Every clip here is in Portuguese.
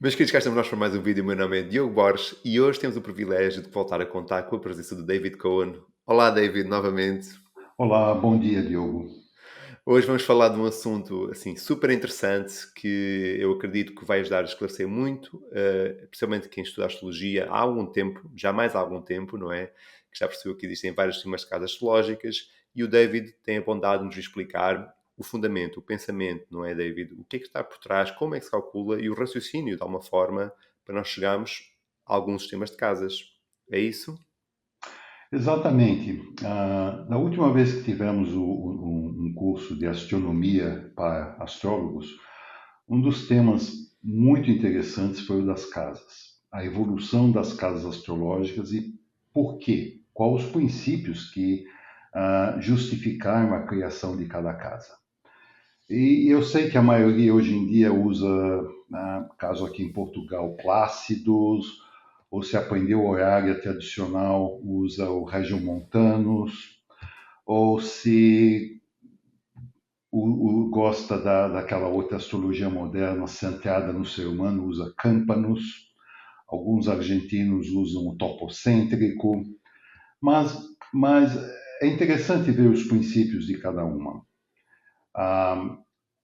Meus queridos, cá estamos nós para mais um vídeo. O meu nome é Diogo Borges e hoje temos o privilégio de voltar a contar com a presença do David Cohen. Olá, David, novamente. Olá, bom dia, Diogo. Hoje vamos falar de um assunto assim super interessante que eu acredito que vai ajudar a esclarecer muito, principalmente quem estuda astrologia há algum tempo, já mais há algum tempo, não é? Que já percebeu que existem vários sistemas de casas astrológicas e o David tem a bondade de nos explicar o fundamento, o pensamento, não é, David? O que é que está por trás, como é que se calcula e o raciocínio, de alguma forma, para nós chegarmos a alguns sistemas de casas. É isso? Exatamente. Na última vez que tivemos um curso de astronomia para astrólogos, um dos temas muito interessantes foi o das casas, a evolução das casas astrológicas e por quê, quais os princípios que justificaram a criação de cada casa. E eu sei que a maioria hoje em dia usa, caso aqui em Portugal, Plácidos, ou se aprendeu horária tradicional, usa o Regiomontanus, ou se gosta daquela outra astrologia moderna centrada no ser humano, usa Campanus. Alguns argentinos usam o topocêntrico, mas, mas é interessante ver os princípios de cada uma. Ah,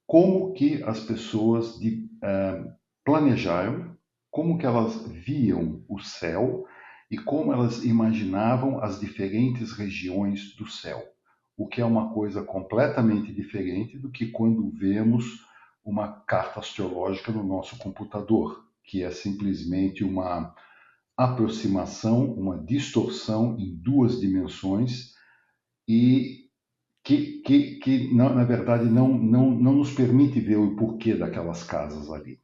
como que as pessoas planejaram, como que elas viam o céu e como elas imaginavam as diferentes regiões do céu, o que é uma coisa completamente diferente do que quando vemos uma carta astrológica no nosso computador, que é simplesmente uma aproximação, uma distorção em duas dimensões e que na verdade, não nos permite ver o porquê daquelas casas ali.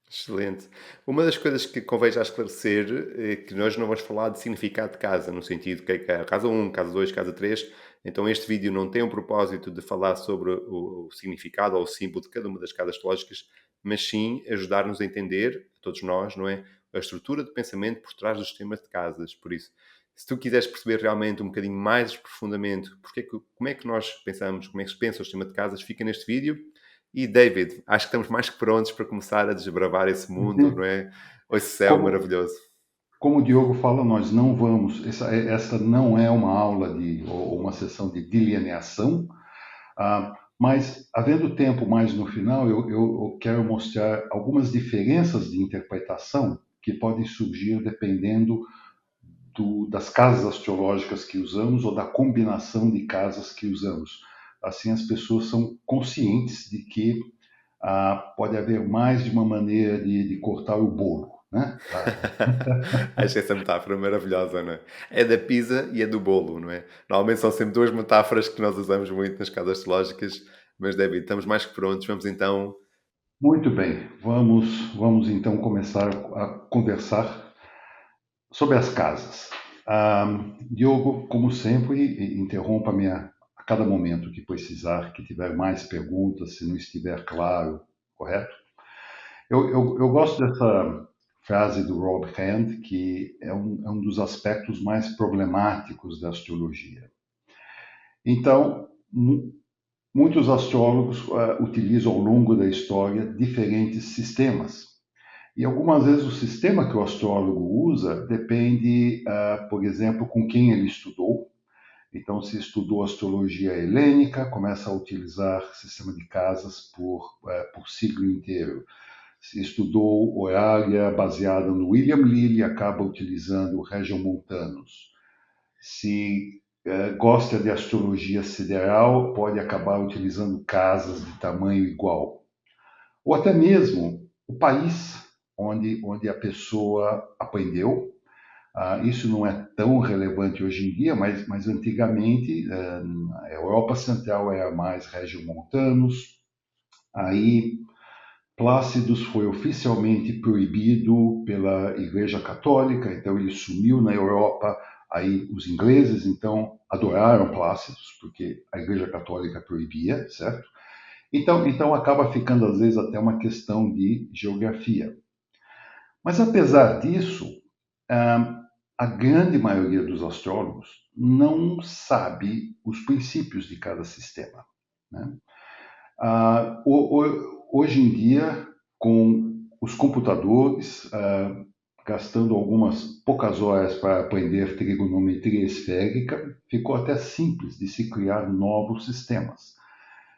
Excelente. Uma das coisas que convém já esclarecer é que nós não vamos falar de significado de casa, no sentido que é a casa um, casa 2, casa 3. Então este vídeo não tem o propósito de falar sobre o significado ou o símbolo de cada uma das casas astrológicas, mas sim ajudar-nos a entender, a todos nós, não é? A estrutura de pensamento por trás dos sistemas de casas. Por isso, se tu quiseres perceber realmente um bocadinho mais profundamente como é que nós pensamos, como é que se pensa o sistema de casas, fica neste vídeo. E David, acho que estamos mais que prontos para começar a desbravar esse mundo, não é? Esse céu Como, maravilhoso. como o Diogo fala, nós não vamos. Essa não é uma aula ou uma sessão de delineação, mas, havendo tempo mais no final, eu quero mostrar algumas diferenças de interpretação que podem surgir dependendo das casas astrológicas que usamos ou da combinação de casas que usamos. Assim, as pessoas são conscientes de que pode haver mais de uma maneira de cortar o bolo, né? Acho essa metáfora maravilhosa, não é? É da pizza e é do bolo, não é? Normalmente são sempre duas metáforas que nós usamos muito nas casas astrológicas, mas David, estamos mais que prontos. Vamos então. Muito bem, vamos então começar a conversar sobre as casas. Diogo, como sempre, interrompa-me a cada momento que precisar, que tiver mais perguntas, se não estiver claro, correto? Eu gosto dessa frase do Rob Hand, que é um dos aspectos mais problemáticos da astrologia. Então, muitos astrólogos utilizam ao longo da história diferentes sistemas. E algumas vezes o sistema que o astrólogo usa depende, por exemplo, com quem ele estudou. Então, se estudou astrologia helênica, começa a utilizar sistema de casas por siglo inteiro. Se estudou horária baseada no William Lilly, acaba utilizando o Regiomontanus. Se gosta de astrologia sideral, pode acabar utilizando casas de tamanho igual. Ou até mesmo o país onde a pessoa aprendeu. Isso não é tão relevante hoje em dia, mas antigamente a Europa Central era mais regiomontanos. Aí Plácidos foi oficialmente proibido pela Igreja Católica, então ele sumiu na Europa. Aí os ingleses então adoraram Plácidos porque a Igreja Católica proibia, certo? Então acaba ficando às vezes até uma questão de geografia. Mas apesar disso, a grande maioria dos astrólogos não sabe os princípios de cada sistema, né? Hoje em dia, com os computadores, gastando algumas poucas horas para aprender trigonometria esférica, ficou até simples de se criar novos sistemas.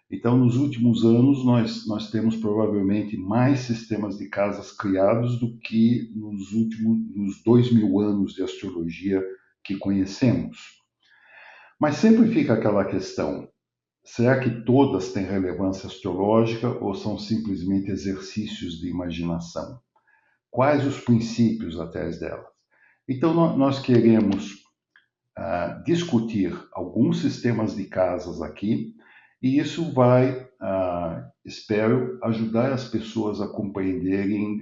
Então, nos últimos anos, nós temos provavelmente mais sistemas de casas criados do que nos 2000 anos de astrologia que conhecemos. Mas sempre fica aquela questão: será que todas têm relevância astrológica ou são simplesmente exercícios de imaginação? Quais os princípios atrás delas? Então, nós queremos discutir alguns sistemas de casas aqui, e isso vai, espero, ajudar as pessoas a compreenderem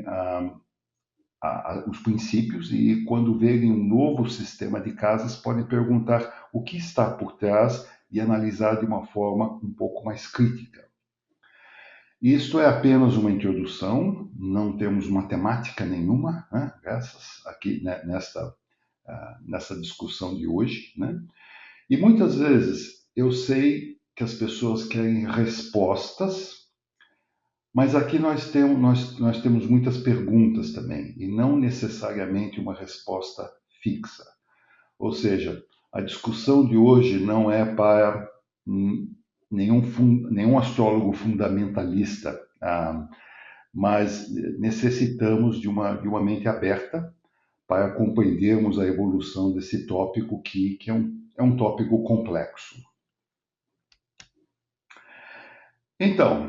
os princípios, e quando verem um novo sistema de casas, podem perguntar o que está por trás e analisar de uma forma um pouco mais crítica. Isto é apenas uma introdução, não temos matemática nenhuma, né, aqui, né, nessa discussão de hoje, né? E muitas vezes eu sei que as pessoas querem respostas, mas aqui nós temos muitas perguntas também, e não necessariamente uma resposta fixa. Ou seja, a discussão de hoje não é para nenhum astrólogo fundamentalista, mas necessitamos de uma mente aberta para compreendermos a evolução desse tópico que é um tópico complexo. Então,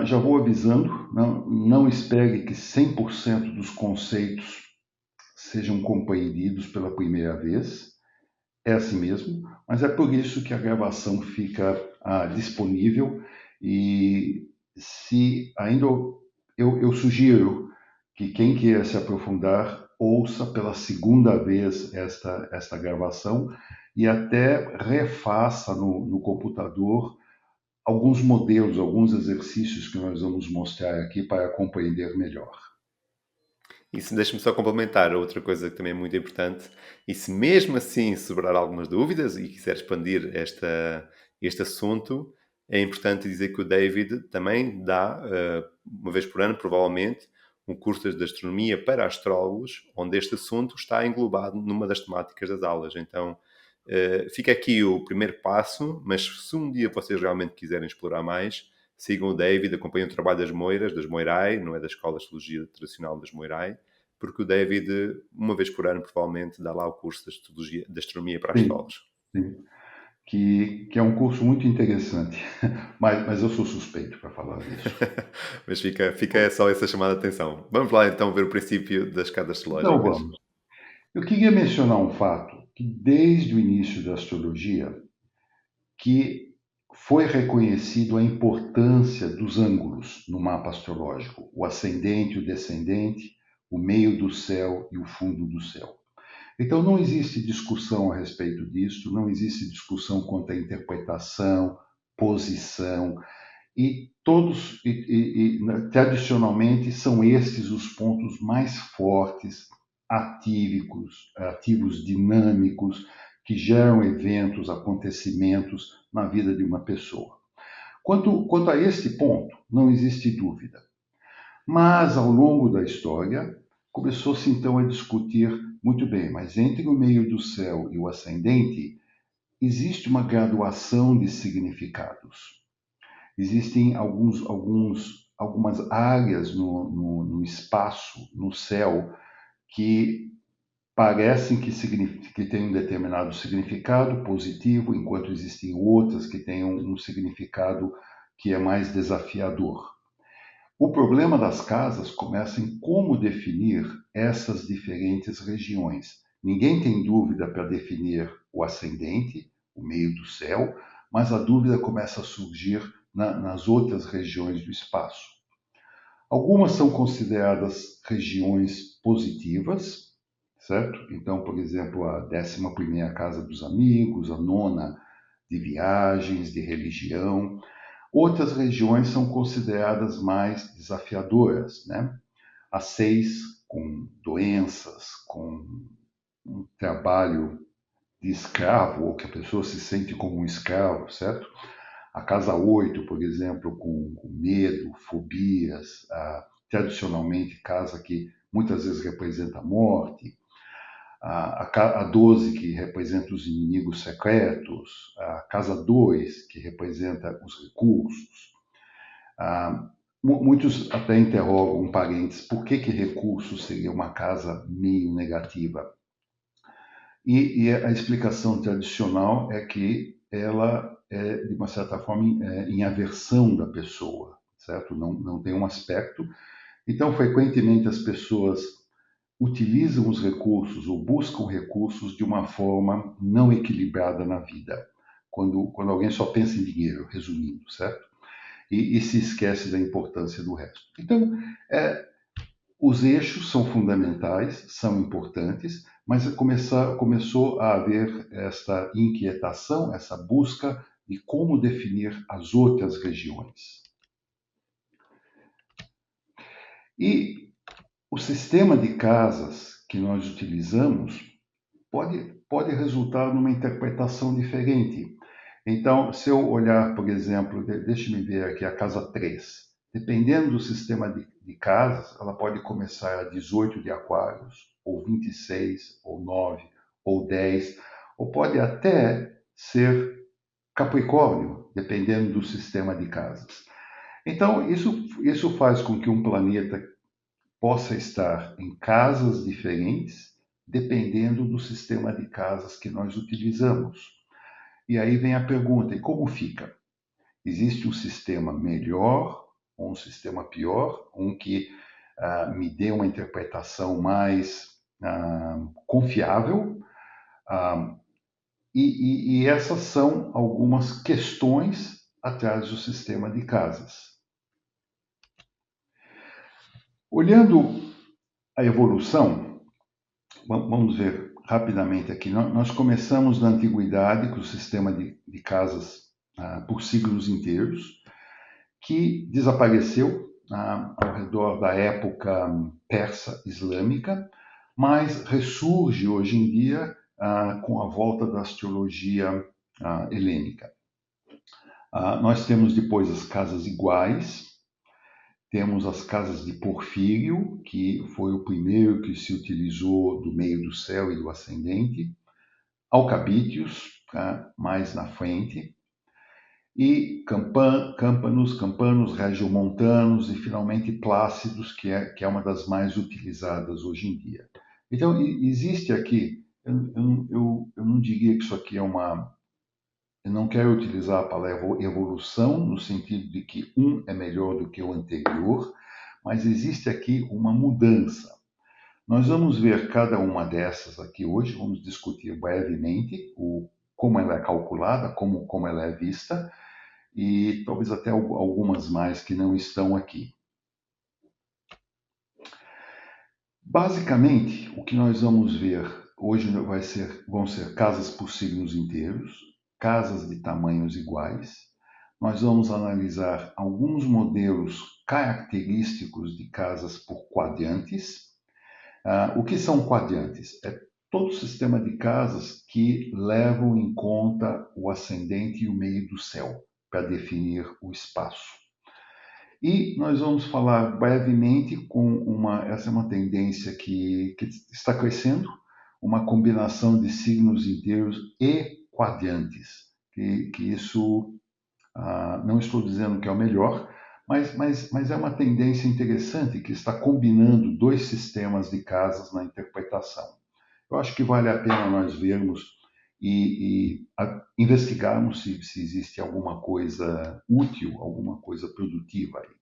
já vou avisando, não espere que 100% dos conceitos sejam compreendidos pela primeira vez. É assim mesmo, mas é por isso que a gravação fica disponível, e se ainda eu sugiro que quem queira se aprofundar ouça pela segunda vez esta gravação e até refaça no computador alguns modelos, alguns exercícios que nós vamos mostrar aqui para compreender melhor. E se deixa-me só complementar outra coisa que também é muito importante, e se mesmo assim sobrar algumas dúvidas e quiser expandir este assunto, é importante dizer que o David também dá, uma vez por ano, provavelmente, um curso de astronomia para astrólogos, onde este assunto está englobado numa das temáticas das aulas. Então, fica aqui o primeiro passo, mas se um dia vocês realmente quiserem explorar mais, sigam o David, acompanhem o trabalho das Moiras, das Moirai, não é da Escola de Astrologia Tradicional das Moirai, porque o David, uma vez por ano, provavelmente, dá lá o curso de Astronomia para Sim, astrólogos. sim. Que é um curso muito interessante, mas eu sou suspeito para falar disso. Mas fica só essa chamada de atenção. Vamos lá então ver o princípio das casas Então astrológicas. vamos. Eu queria mencionar um fato que desde o início da astrologia que foi reconhecido a importância dos ângulos no mapa astrológico, o ascendente, o descendente, o meio do céu e o fundo do céu. Então não existe discussão a respeito disso, não existe discussão quanto à interpretação, posição, e tradicionalmente são estes os pontos mais fortes, ativos, dinâmicos, que geram eventos, acontecimentos na vida de uma pessoa. Quanto a este ponto, não existe dúvida. Mas, ao longo da história, começou-se então a discutir muito bem, mas entre o meio do céu e o ascendente, existe uma graduação de significados. Existem algumas áreas no espaço, no céu, que parecem que têm um determinado significado positivo, enquanto existem outras que têm um significado que é mais desafiador. O problema das casas começa em como definir essas diferentes regiões. Ninguém tem dúvida para definir o ascendente, o meio do céu, mas a dúvida começa a surgir nas outras regiões do espaço. Algumas são consideradas regiões positivas, certo? Então, por exemplo, a 11ª casa dos amigos, a 9ª de viagens, de religião. Outras regiões são consideradas mais desafiadoras, né? A 6, com doenças, com um trabalho de escravo, ou que a pessoa se sente como um escravo, certo? A casa 8, por exemplo, com medo, fobias, tradicionalmente casa que muitas vezes representa a morte, a 12 que representa os inimigos secretos, a casa 2 que representa os recursos. Muitos até interrogam um parênteses, por que recursos seria uma casa meio negativa? E a explicação tradicional é que ela é, de uma certa forma, em aversão da pessoa, certo? Não tem um aspecto. Então, frequentemente, as pessoas utilizam os recursos ou buscam recursos de uma forma não equilibrada na vida. Quando alguém só pensa em dinheiro, resumindo, certo? E se esquece da importância do resto. Então, os eixos são fundamentais, são importantes, mas começou a haver esta inquietação, essa busca de como definir as outras regiões. E o sistema de casas que nós utilizamos pode resultar numa interpretação diferente. Então, se eu olhar, por exemplo, deixe-me ver aqui a casa 3. Dependendo do sistema de casas, ela pode começar a 18 de Aquários, ou 26, ou 9, ou 10, ou pode até ser Capricórnio, dependendo do sistema de casas. Então, isso faz com que um planeta possa estar em casas diferentes, dependendo do sistema de casas que nós utilizamos. E aí vem a pergunta: e como fica? Existe um sistema melhor ou um sistema pior? Um que me dê uma interpretação mais confiável? E essas são algumas questões atrás do sistema de casas. Olhando a evolução, vamos ver rapidamente aqui. Nós começamos na antiguidade com o sistema de casas por siglos inteiros, que desapareceu ao redor da época persa islâmica, mas ressurge hoje em dia com a volta da astrologia helênica. Nós temos depois as casas iguais, temos as casas de Porfírio, que foi o primeiro que se utilizou do meio do céu e do ascendente, Alcabítios, mais na frente, e campanos, regiomontanos e finalmente Plácidos, que é uma das mais utilizadas hoje em dia. Então, existe aqui, eu não diria que isso aqui é uma... Eu não quero utilizar a palavra evolução, no sentido de que um é melhor do que o anterior, mas existe aqui uma mudança. Nós vamos ver cada uma dessas aqui hoje, vamos discutir brevemente como ela é calculada, como ela é vista, e talvez até algumas mais que não estão aqui. Basicamente, o que nós vamos ver hoje vão ser casas por signos inteiros, casas de tamanhos iguais. Nós vamos analisar alguns modelos característicos de casas por quadrantes. O que são quadrantes? É todo sistema de casas que levam em conta o ascendente e o meio do céu para definir o espaço. E nós vamos falar brevemente essa é uma tendência que está crescendo, uma combinação de signos inteiros e quadrantes, que isso, não estou dizendo que é o melhor, mas é uma tendência interessante que está combinando dois sistemas de casas na interpretação. Eu acho que vale a pena nós vermos e investigarmos se existe alguma coisa útil, alguma coisa produtiva aí.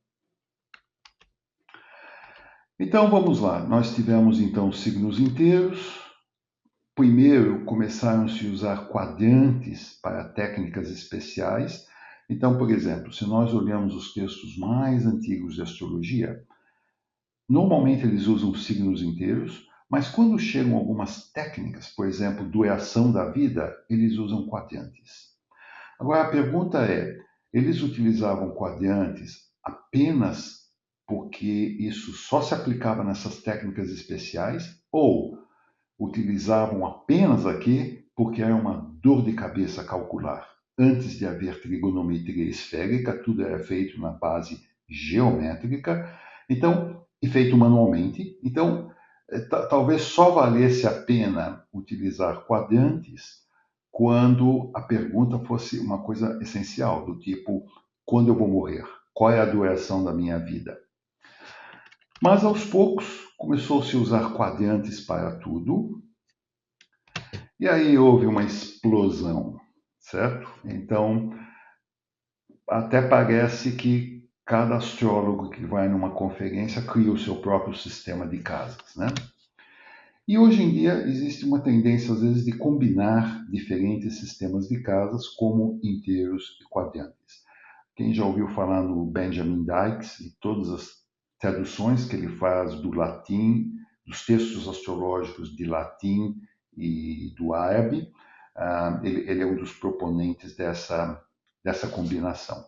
Então vamos lá, nós tivemos então signos inteiros. Primeiro começaram-se a usar quadrantes para técnicas especiais. Então, por exemplo, se nós olhamos os textos mais antigos de astrologia, normalmente eles usam signos inteiros, mas quando chegam algumas técnicas, por exemplo, duração da vida, eles usam quadrantes. Agora a pergunta é, eles utilizavam quadrantes apenas porque isso só se aplicava nessas técnicas especiais ou utilizavam apenas aqui porque era uma dor de cabeça calcular? Antes de haver trigonometria esférica, tudo era feito na base geométrica. Então, e feito manualmente. Então, talvez só valesse a pena utilizar quadrantes quando a pergunta fosse uma coisa essencial, do tipo, quando eu vou morrer? Qual é a duração da minha vida? Mas aos poucos começou-se a usar quadrantes para tudo, e aí houve uma explosão, certo? Então, até parece que cada astrólogo que vai numa conferência cria o seu próprio sistema de casas, né? E hoje em dia existe uma tendência, às vezes, de combinar diferentes sistemas de casas como inteiros e quadrantes. Quem já ouviu falar no Benjamin Dykes e todas as traduções que ele faz do latim, dos textos astrológicos de latim e do árabe, ele é um dos proponentes dessa combinação.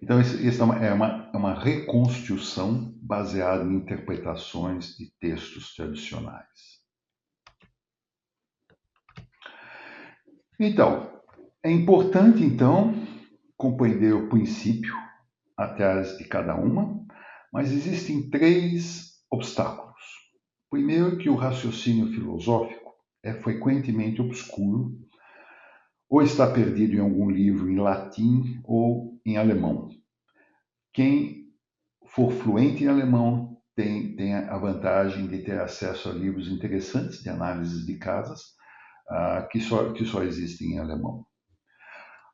Então, isso é uma reconstrução baseada em interpretações de textos tradicionais. Então, é importante, então, compreender o princípio atrás de cada uma, mas existem 3 obstáculos. Primeiro, que o raciocínio filosófico é frequentemente obscuro, ou está perdido em algum livro em latim ou em alemão. Quem for fluente em alemão tem a vantagem de ter acesso a livros interessantes de análises de casas que só existem em alemão.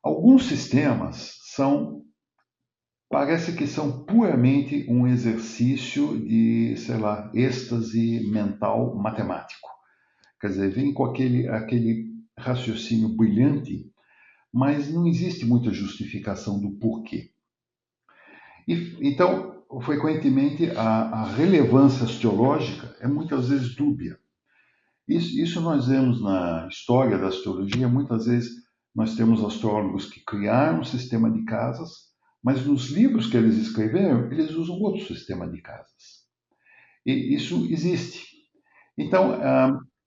Alguns sistemas parece que são puramente um exercício de, sei lá, êxtase mental matemático. Quer dizer, vem com aquele raciocínio brilhante, mas não existe muita justificação do porquê. Então, frequentemente, a relevância astrológica é muitas vezes dúbia. Isso nós vemos na história da astrologia, muitas vezes nós temos astrólogos que criaram um sistema de casas, mas nos livros que eles escreveram, eles usam outro sistema de casas. E isso existe. Então,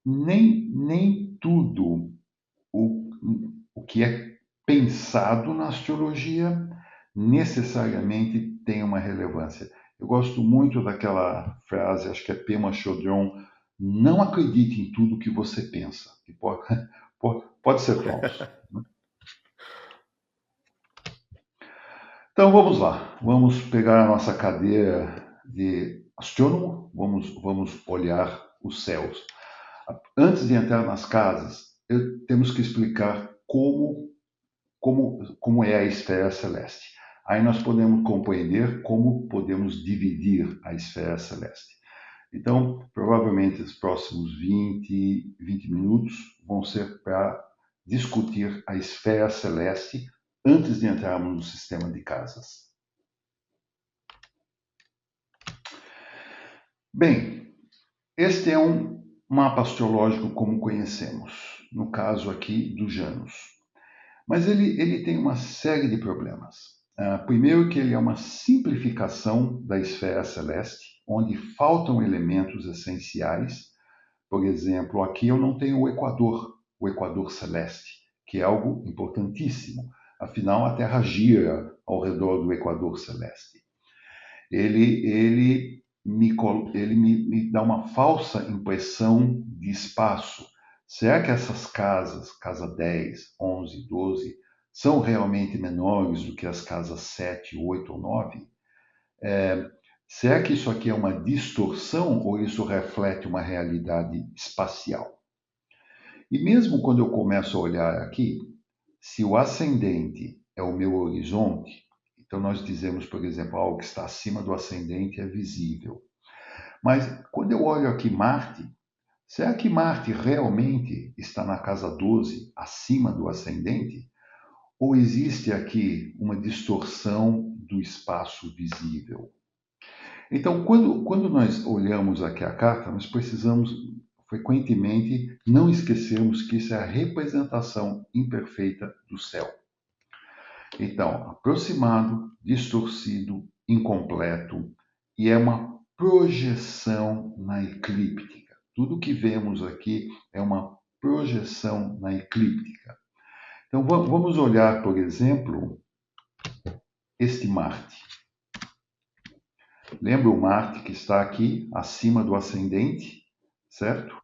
nem tudo o que é pensado na astrologia necessariamente tem uma relevância. Eu gosto muito daquela frase, acho que é Pema Chodron, não acredite em tudo que você pensa, que pode ser falso. Então vamos lá, vamos pegar a nossa cadeira de astrônomo, vamos olhar os céus. Antes de entrar nas casas, temos que explicar como é a esfera celeste. Aí nós podemos compreender como podemos dividir a esfera celeste. Então, provavelmente os próximos 20 minutos vão ser para discutir a esfera celeste antes de entrarmos no sistema de casas. Bem, este é um mapa astrológico como conhecemos, no caso aqui do Janus. Mas ele tem uma série de problemas. Primeiro que ele é uma simplificação da esfera celeste, onde faltam elementos essenciais. Por exemplo, aqui eu não tenho o Equador celeste, que é algo importantíssimo. Afinal, a Terra gira ao redor do Equador celeste. Ele me dá uma falsa impressão de espaço. Será que essas casas, casa 10, 11, 12, são realmente menores do que as casas 7, 8 ou 9? Será que isso aqui é uma distorção ou isso reflete uma realidade espacial? E mesmo quando eu começo a olhar aqui, se o ascendente é o meu horizonte, então nós dizemos, por exemplo, algo que está acima do ascendente é visível. Mas quando eu olho aqui Marte, será que Marte realmente está na casa 12, acima do ascendente? Ou existe aqui uma distorção do espaço visível? Então, quando nós olhamos aqui a carta, nós precisamos frequentemente não esquecermos que isso é a representação imperfeita do céu. Então, aproximado, distorcido, incompleto, e é uma projeção na eclíptica. Tudo que vemos aqui é uma projeção na eclíptica. Então, vamos olhar, por exemplo, este Marte. Lembra o Marte que está aqui acima do ascendente, certo?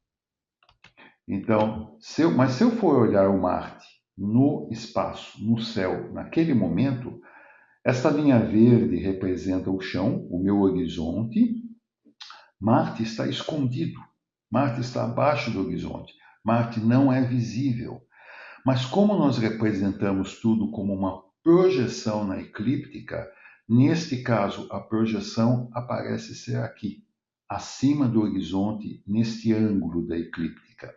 Então, mas se eu for olhar o Marte no espaço, no céu, naquele momento, esta linha verde representa o chão, o meu horizonte. Marte está escondido. Marte está abaixo do horizonte. Marte não é visível. Mas como nós representamos tudo como uma projeção na eclíptica, neste caso a projeção aparece ser aqui, acima do horizonte, neste ângulo da eclíptica.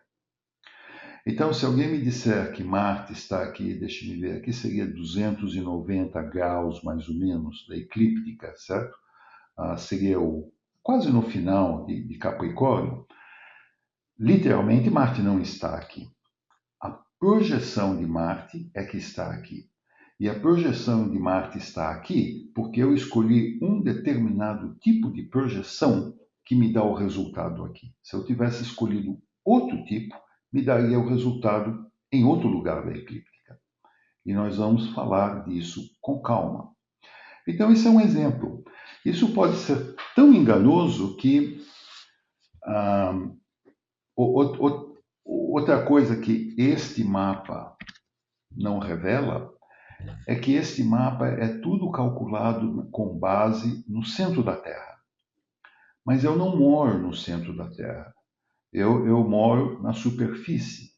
Então, se alguém me disser que Marte está aqui, deixe-me ver, aqui seria 290 graus mais ou menos da eclíptica, certo? Seria quase no final de Capricórnio. Literalmente, Marte não está aqui. A projeção de Marte é que está aqui. E a projeção de Marte está aqui porque eu escolhi um determinado tipo de projeção que me dá o resultado aqui. Se eu tivesse escolhido outro tipo, me daria o resultado em outro lugar da eclíptica. E nós vamos falar disso com calma. Então, esse é um exemplo. Isso pode ser tão enganoso que outra coisa que este mapa não revela é que este mapa é tudo calculado com base no centro da Terra. Mas eu não moro no centro da Terra. Eu moro na superfície.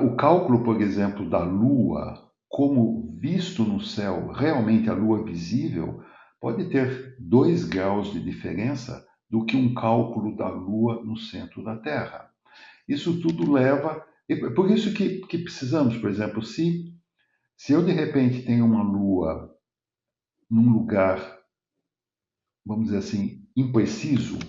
O cálculo, por exemplo, da Lua, como visto no céu, realmente a Lua visível, pode ter 2 graus de diferença do que um cálculo da Lua no centro da Terra. Isso tudo leva. Por isso que precisamos, por exemplo, se eu de repente tenho uma Lua num lugar, vamos dizer assim, impreciso,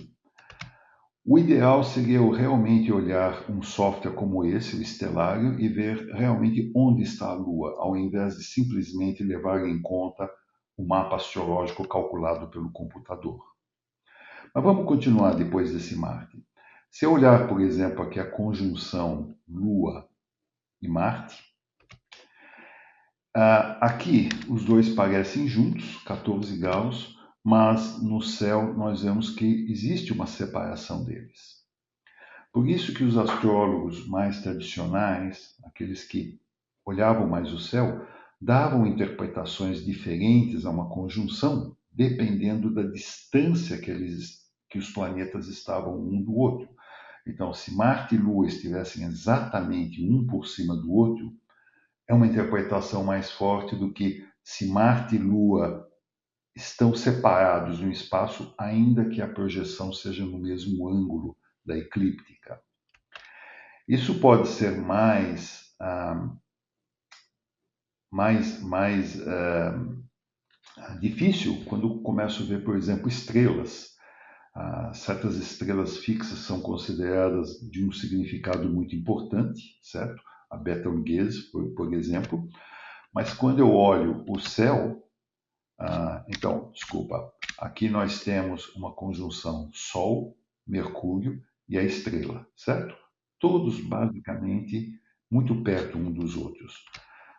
o ideal seria eu realmente olhar um software como esse, o Stellarium, e ver realmente onde está a Lua, ao invés de simplesmente levar em conta o mapa astrológico calculado pelo computador. Mas vamos continuar depois desse Marte. Se eu olhar, por exemplo, aqui a conjunção Lua e Marte, aqui os dois parecem juntos, 14 graus, mas no céu nós vemos que existe uma separação deles. Por isso que os astrólogos mais tradicionais, aqueles que olhavam mais o céu, davam interpretações diferentes a uma conjunção, dependendo da distância que os planetas estavam um do outro. Então, se Marte e Lua estivessem exatamente um por cima do outro, é uma interpretação mais forte do que se Marte e Lua estão separados no espaço, ainda que a projeção seja no mesmo ângulo da eclíptica. Isso pode ser mais difícil quando começo a ver, por exemplo, estrelas. Certas estrelas fixas são consideradas de um significado muito importante, certo? A Betelgeuse, por exemplo. Mas quando eu olho o céu, então, desculpa, aqui nós temos uma conjunção Sol, Mercúrio e a estrela, certo? Todos basicamente muito perto um dos outros.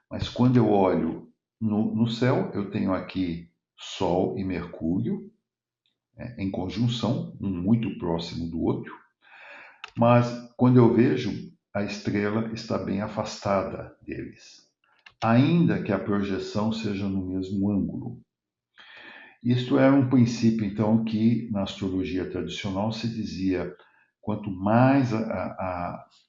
Mas quando eu olho no céu, eu tenho aqui Sol e Mercúrio em conjunção, um muito próximo do outro. Mas quando eu vejo, a estrela está bem afastada deles, ainda que a projeção seja no mesmo ângulo. Isto era um princípio, então, que na astrologia tradicional se dizia: quanto mais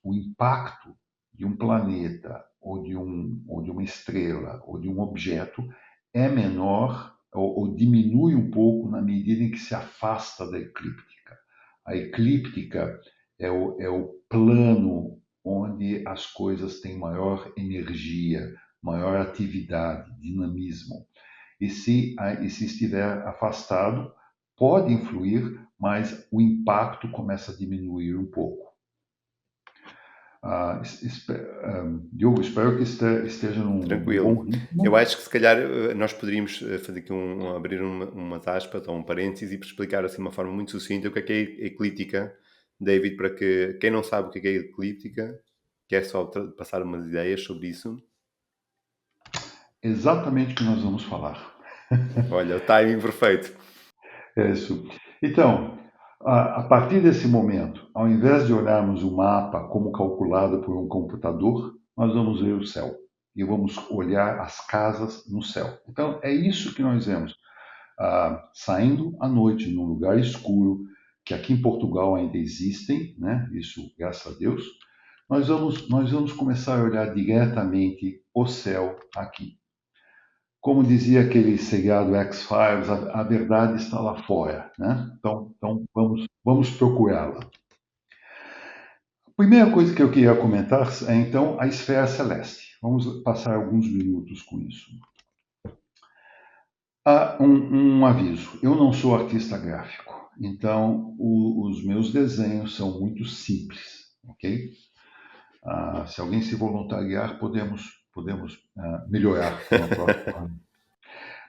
o impacto de um planeta, ou de uma estrela, ou de um objeto, é menor ou diminui um pouco na medida em que se afasta da eclíptica. A eclíptica é o plano onde as coisas têm maior energia, maior atividade, dinamismo. E se estiver afastado, pode influir, mas o impacto começa a diminuir um pouco. Diogo, espero que esteja num Tranquilo. bom ritmo. Eu acho que se calhar nós poderíamos fazer aqui abrir umas aspas ou um parênteses e explicar assim de uma forma muito sucinta o que é a eclíptica, David, para que quem não sabe o que é a eclíptica, quer só passar umas ideias sobre isso. Exatamente o que nós vamos falar. Olha, o timing perfeito. É isso. Então, a partir desse momento, ao invés de olharmos o mapa como calculado por um computador, nós vamos ver o céu e vamos olhar as casas no céu. Então, é isso que nós vemos. Saindo à noite num lugar escuro, que aqui em Portugal ainda existem, né? Isso, graças a Deus, nós vamos começar a olhar diretamente o céu aqui. Como dizia aquele seriado X-Files, a verdade está lá fora, né? Então vamos procurá-la. A primeira coisa que eu queria comentar é, então, a esfera celeste. Vamos passar alguns minutos com isso. Há um aviso: eu não sou artista gráfico, então os meus desenhos são muito simples, ok? Se alguém se voluntariar, podemos melhorar no próximo ano.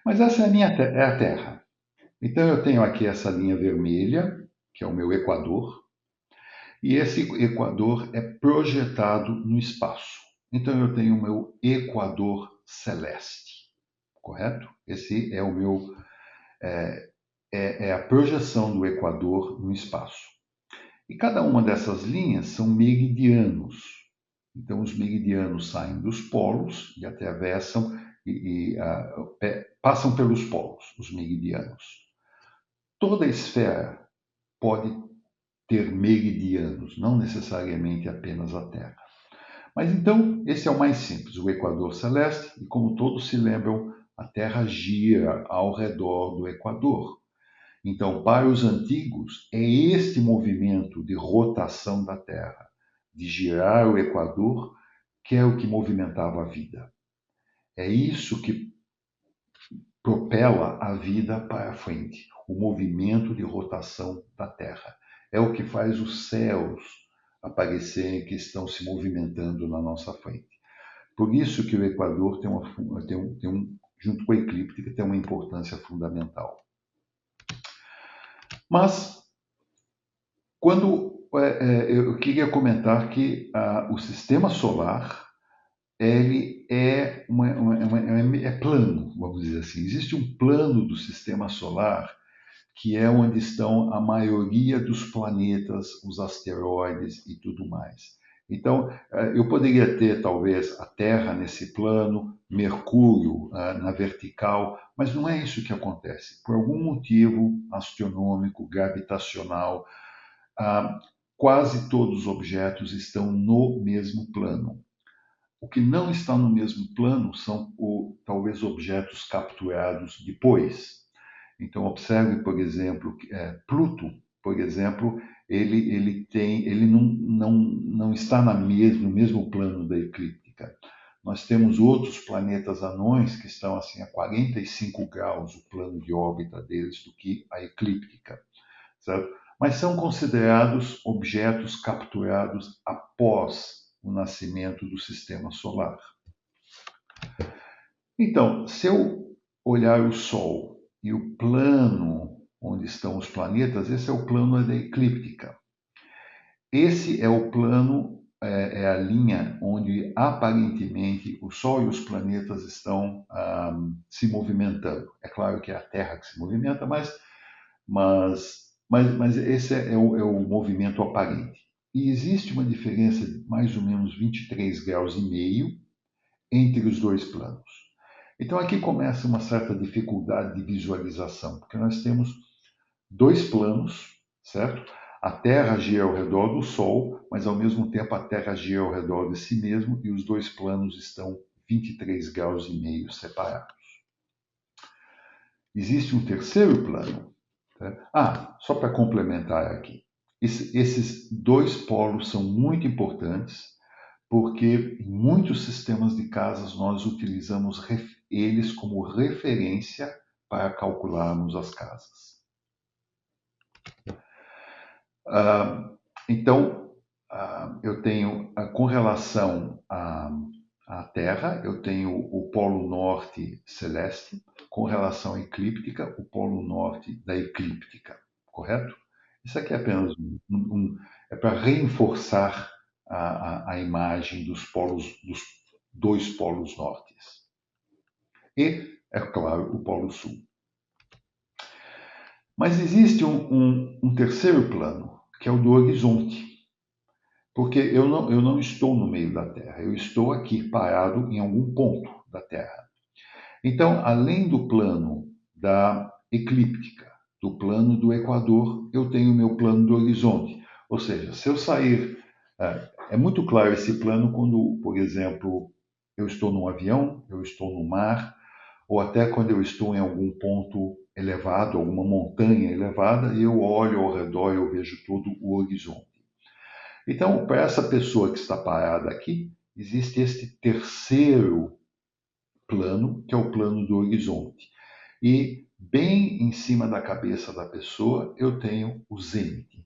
Mas essa é é a Terra. Então eu tenho aqui essa linha vermelha, que é o meu equador, e esse equador é projetado no espaço. Então eu tenho o meu equador celeste, correto? Esse é o meu é a projeção do equador no espaço. E cada uma dessas linhas são meridianos. Então os meridianos saem dos polos e atravessam passam pelos polos, os meridianos. Toda esfera pode ter meridianos, não necessariamente apenas a Terra. Mas então, esse é o mais simples, o equador celeste, e como todos se lembram, a Terra gira ao redor do equador. Então, para os antigos, é este movimento de rotação da Terra, de girar o equador, que é o que movimentava a vida. É isso que propela a vida para frente, o movimento de rotação da Terra. É o que faz os céus aparecerem que estão se movimentando na nossa frente. Por isso que o Equador junto com a eclíptica, tem uma importância fundamental. Mas, eu queria comentar que o sistema solar ele é plano, vamos dizer assim. Existe um plano do sistema solar que é onde estão a maioria dos planetas, os asteroides e tudo mais. Então, eu poderia ter talvez a Terra nesse plano, Mercúrio na vertical, mas não é isso que acontece. Por algum motivo astronômico, gravitacional, ah, quase todos os objetos estão no mesmo plano. O que não está no mesmo plano são talvez objetos capturados depois. Então observe, por exemplo, Pluto, por exemplo, ele não está no mesmo plano da eclíptica. Nós temos outros planetas anões que estão assim a 45 graus o plano de órbita deles do que a eclíptica, certo? Mas são considerados objetos capturados após o nascimento do sistema solar. Então, se eu olhar o Sol e o plano onde estão os planetas, esse é o plano da eclíptica. Esse é o plano, é a linha onde aparentemente o Sol e os planetas estão se movimentando. É claro que é a Terra que se movimenta, mas esse é o movimento aparente. E existe uma diferença de mais ou menos 23 graus e meio entre os dois planos. Então aqui começa uma certa dificuldade de visualização, porque nós temos dois planos, certo? A Terra gira ao redor do Sol, mas ao mesmo tempo a Terra gira ao redor de si mesmo e os dois planos estão 23 graus e meio separados. Existe um terceiro plano. Só para complementar aqui. Esses dois polos são muito importantes porque em muitos sistemas de casas nós utilizamos eles como referência para calcularmos as casas. Então, eu tenho, com relação à Terra, eu tenho o Polo Norte celeste, com relação à eclíptica, o Polo Norte da eclíptica, correto? Isso aqui é apenas é para reforçar a imagem dos dois polos nortes. E é claro, o Polo Sul. Mas existe um terceiro plano, que é o do horizonte. Porque eu não estou no meio da Terra, eu estou aqui parado em algum ponto da Terra. Então, além do plano da eclíptica, do plano do Equador, eu tenho o meu plano do horizonte. Ou seja, se eu sair. É muito claro esse plano quando, por exemplo, eu estou num avião, eu estou no mar, ou até quando eu estou em algum ponto elevado, alguma montanha elevada, e eu olho ao redor e eu vejo todo o horizonte. Então, para essa pessoa que está parada aqui, existe este terceiro plano, que é o plano do horizonte. E bem em cima da cabeça da pessoa, eu tenho o zênite,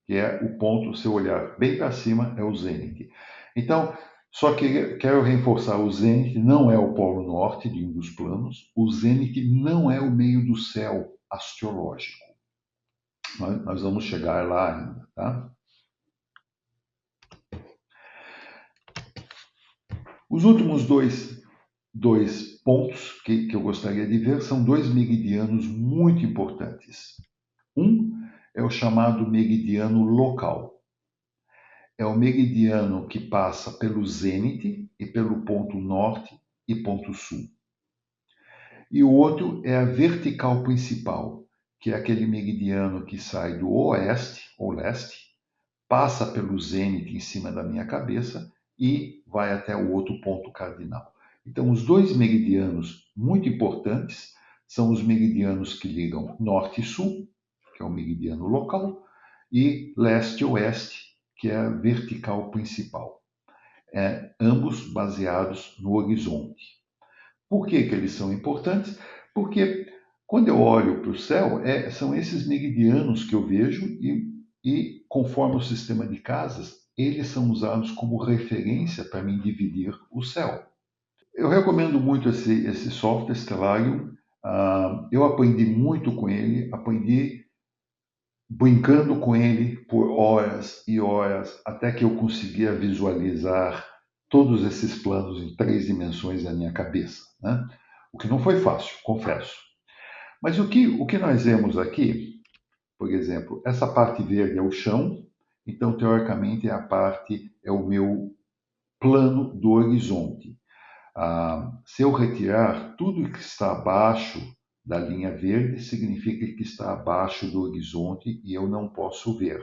que é o ponto, se eu olhar bem para cima, é o zênite. Então, só que quero reforçar, o zênite não é o polo norte de um dos planos, o zênite não é o meio do céu astrológico. Nós vamos chegar lá ainda, tá? Os últimos dois pontos que eu gostaria de ver são dois meridianos muito importantes. Um é o chamado meridiano local. É o meridiano que passa pelo zênite e pelo ponto norte e ponto sul. E o outro é a vertical principal, que é aquele meridiano que sai do oeste ou leste, passa pelo zênite em cima da minha cabeça e vai até o outro ponto cardinal. Então, os dois meridianos muito importantes são os meridianos que ligam norte e sul, que é o meridiano local, e leste e oeste, que é a vertical principal. Ambos baseados no horizonte. Por que eles são importantes? Porque quando eu olho para o céu, são esses meridianos que eu vejo e conforme o sistema de casas, eles são usados como referência para me dividir o céu. Eu recomendo muito esse software Stellarium. Eu aprendi muito com ele, aprendi brincando com ele por horas e horas, até que eu conseguia visualizar todos esses planos em 3 dimensões na minha cabeça, né? O que não foi fácil, confesso. Mas o que nós vemos aqui, por exemplo, essa parte verde é o chão, então, teoricamente, é o meu plano do horizonte. Se eu retirar tudo que está abaixo da linha verde, significa que está abaixo do horizonte e eu não posso ver.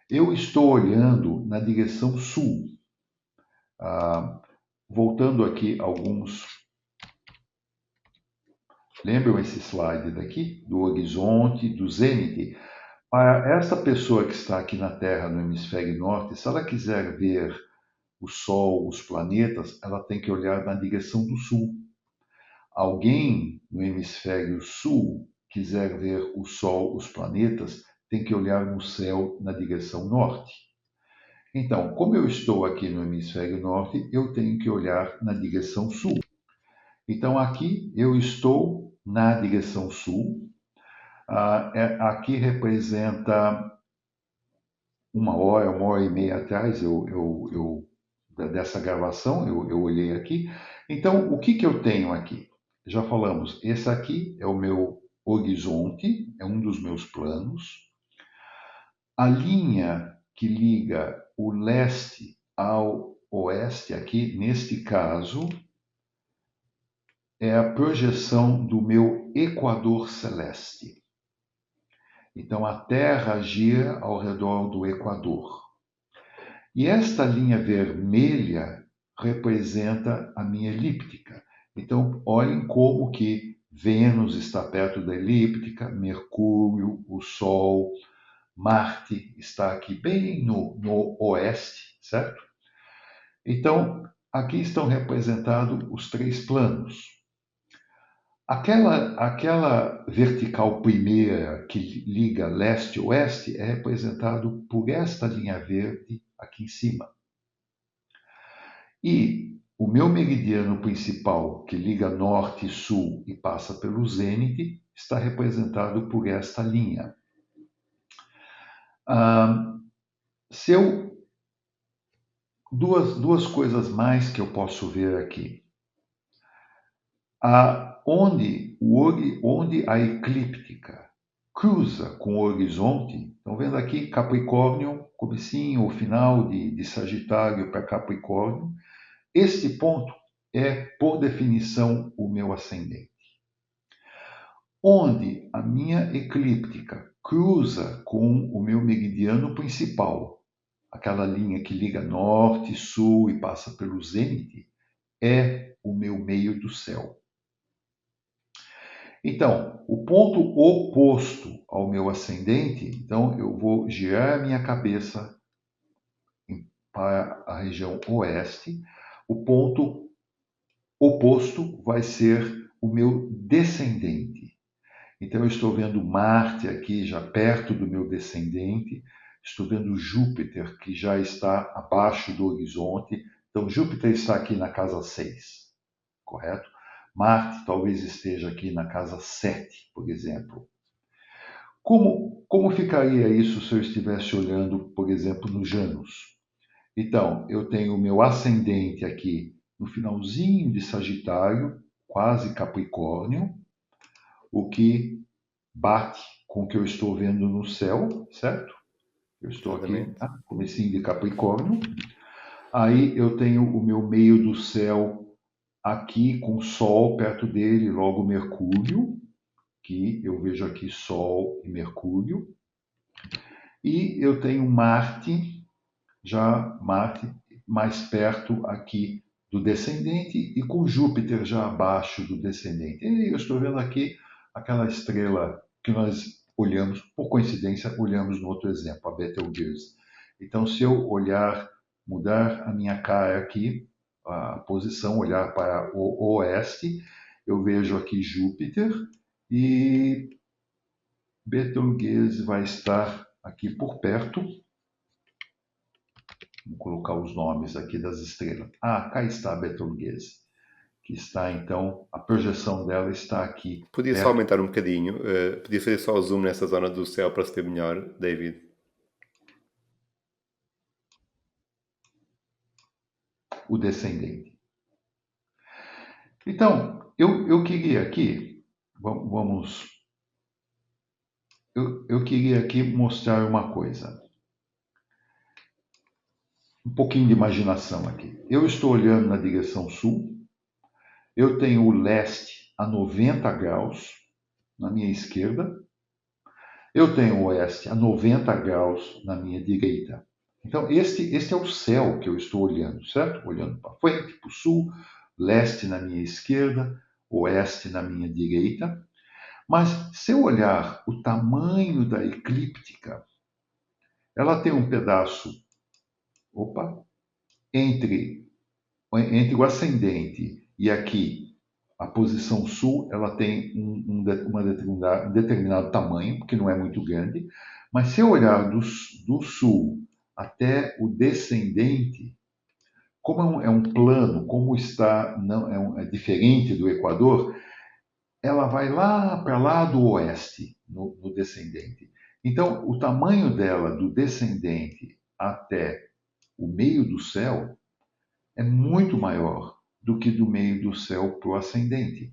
Eu estou olhando na direção sul. Voltando aqui alguns. Lembram esse slide daqui? Do horizonte, do zênite? Para essa pessoa que está aqui na Terra, no hemisfério norte, se ela quiser ver o Sol, os planetas, ela tem que olhar na direção do sul. Alguém no hemisfério sul quiser ver o Sol, os planetas, tem que olhar no céu na direção norte. Então, como eu estou aqui no hemisfério norte, eu tenho que olhar na direção sul. Então, aqui eu estou na direção sul. Aqui representa 1 hora e meia atrás dessa gravação, eu olhei aqui. Então, o que eu tenho aqui? Já falamos, esse aqui é o meu horizonte, é um dos meus planos. A linha que liga o leste ao oeste, aqui, neste caso, é a projeção do meu equador celeste. Então, a Terra gira ao redor do Equador. E esta linha vermelha representa a minha elíptica. Então, olhem como que Vênus está perto da elíptica, Mercúrio, o Sol, Marte está aqui bem no oeste, certo? Então, aqui estão representados os 3 planos. Aquela vertical primeira que liga leste-oeste é representado por esta linha verde aqui em cima. E o meu meridiano principal, que liga norte e sul e passa pelo zênite, está representado por esta linha. Duas coisas mais que eu posso ver aqui. onde a eclíptica cruza com o horizonte, estão vendo aqui Capricórnio, comecinho ou final de Sagitário para Capricórnio, este ponto é, por definição, o meu ascendente. Onde a minha eclíptica cruza com o meu meridiano principal, aquela linha que liga norte, sul e passa pelo zênite, é o meu meio do céu. Então, o ponto oposto ao meu ascendente, então eu vou girar a minha cabeça para a região oeste. O ponto oposto vai ser o meu descendente. Então, eu estou vendo Marte aqui já perto do meu descendente, estou vendo Júpiter que já está abaixo do horizonte. Então, Júpiter está aqui na casa 6, correto? Marte talvez esteja aqui na casa 7, por exemplo. Como ficaria isso se eu estivesse olhando, por exemplo, no Janus? Então, eu tenho o meu ascendente aqui no finalzinho de Sagitário, quase Capricórnio, o que bate com o que eu estou vendo no céu, certo? Eu estou aqui, Exatamente. comecinho de Capricórnio. Aí eu tenho o meu meio do céu aqui com o Sol perto dele, logo Mercúrio, que eu vejo aqui Sol e Mercúrio. E eu tenho Marte, já Marte mais perto aqui do descendente e com Júpiter já abaixo do descendente. E eu estou vendo aqui aquela estrela que nós olhamos, por coincidência, olhamos no outro exemplo, a Betelgeuse. Então, se eu mudar a minha cara aqui, a posição, olhar para o oeste, eu vejo aqui Júpiter e Betelgeuse vai estar aqui por perto. Vou colocar os nomes aqui das estrelas. Cá está a Betelgeuse, que está então, a projeção dela está aqui Podia só perto. aumentar um bocadinho, podia fazer só o zoom nessa zona do céu para se ver melhor, David. O descendente. Então, eu queria aqui, eu queria aqui mostrar uma coisa. Um pouquinho de imaginação aqui. Eu estou olhando na direção sul, eu tenho o leste a 90 graus na minha esquerda, eu tenho o oeste a 90 graus na minha direita. Então, este é o céu que eu estou olhando, certo? Olhando para frente, para o sul, leste na minha esquerda, oeste na minha direita. Mas se eu olhar o tamanho da eclíptica, ela tem um pedaço, entre o ascendente e aqui a posição sul, ela tem um determinado tamanho, que não é muito grande, mas se eu olhar do sul até o descendente, como é um plano, como está, não é diferente do Equador, ela vai lá para lá do oeste, no descendente. Então, o tamanho dela, do descendente até o meio do céu, é muito maior do que do meio do céu para o ascendente.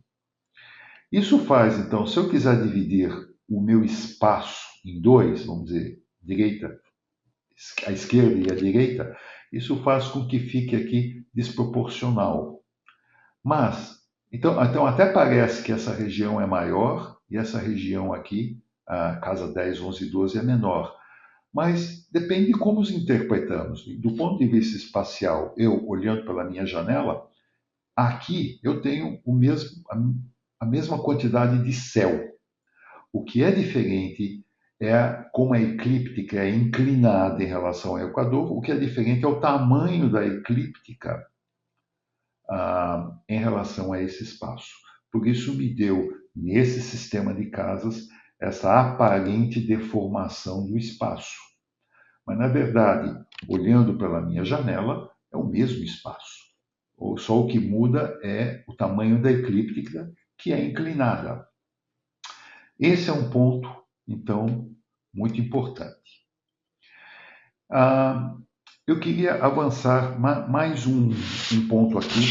Isso faz, então, se eu quiser dividir o meu espaço em dois, vamos dizer, a esquerda e a direita, isso faz com que fique aqui desproporcional. Mas, então até parece que essa região é maior e essa região aqui, a casa 10, 11 e 12, é menor. Mas depende de como os interpretamos. Do ponto de vista espacial, eu olhando pela minha janela, aqui eu tenho a mesma quantidade de céu. O que é diferente é como a eclíptica é inclinada em relação ao Equador, o que é diferente é o tamanho da eclíptica em relação a esse espaço. Por isso me deu, nesse sistema de casas, essa aparente deformação do espaço. Mas, na verdade, olhando pela minha janela, é o mesmo espaço. Só o que muda é o tamanho da eclíptica, que é inclinada. Esse é um ponto, então, muito importante. Eu queria avançar mais um ponto aqui.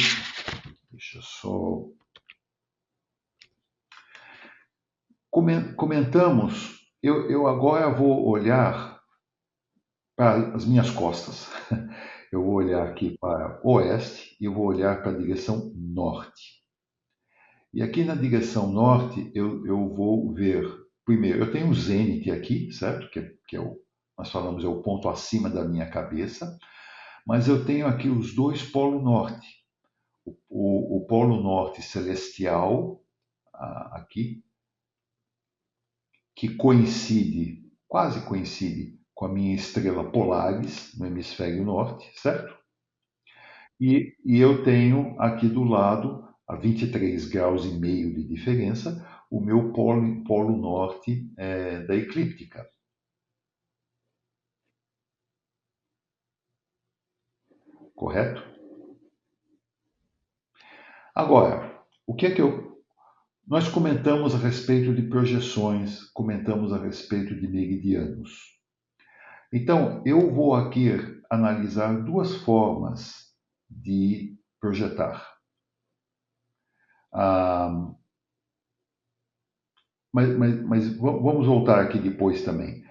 Deixa eu só Comentamos, eu agora vou olhar para as minhas costas. Eu vou olhar aqui para o oeste e eu vou olhar para a direção norte. E aqui na direção norte eu vou ver, primeiro, eu tenho o zênite aqui, certo? Que é nós falamos, é o ponto acima da minha cabeça, mas eu tenho aqui os dois polos norte. O polo norte celestial, aqui, que coincide, quase coincide com a minha estrela Polaris, no hemisfério norte, certo? E eu tenho aqui do lado, a 23 graus e meio de diferença, o meu polo norte da eclíptica. Correto? Agora, o que é que nós comentamos a respeito de projeções, comentamos a respeito de meridianos. Então, eu vou aqui analisar duas formas de projetar. Mas vamos voltar aqui depois também.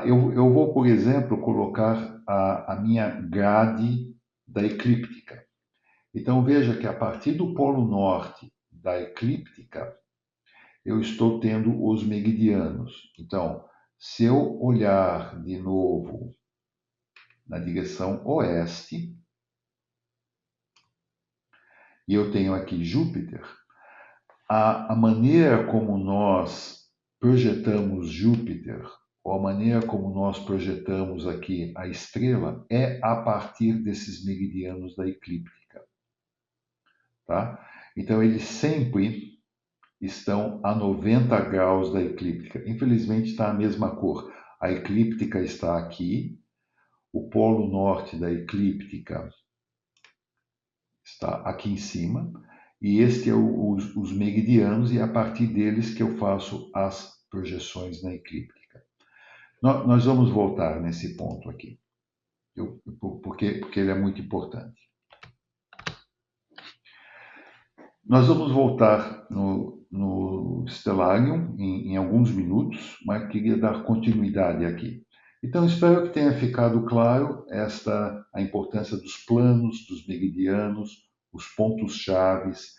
Eu vou, por exemplo, colocar a minha grade da eclíptica. Então, veja que a partir do polo norte da eclíptica, eu estou tendo os meridianos. Então, se eu olhar de novo na direção oeste, e eu tenho aqui Júpiter, a maneira como nós projetamos Júpiter, ou a maneira como nós projetamos aqui a estrela, é a partir desses meridianos da eclíptica. Tá? Então, eles sempre estão a 90 graus da eclíptica. Infelizmente, está a mesma cor. A eclíptica está aqui, o polo norte da eclíptica está aqui em cima, e este é os meridianos, e é a partir deles que eu faço as projeções na eclíptica. Nós vamos voltar nesse ponto aqui, porque ele é muito importante. Nós vamos voltar no Stellarium em alguns minutos, mas queria dar continuidade aqui. Então, espero que tenha ficado claro a importância dos planos, dos meridianos, os pontos chaves.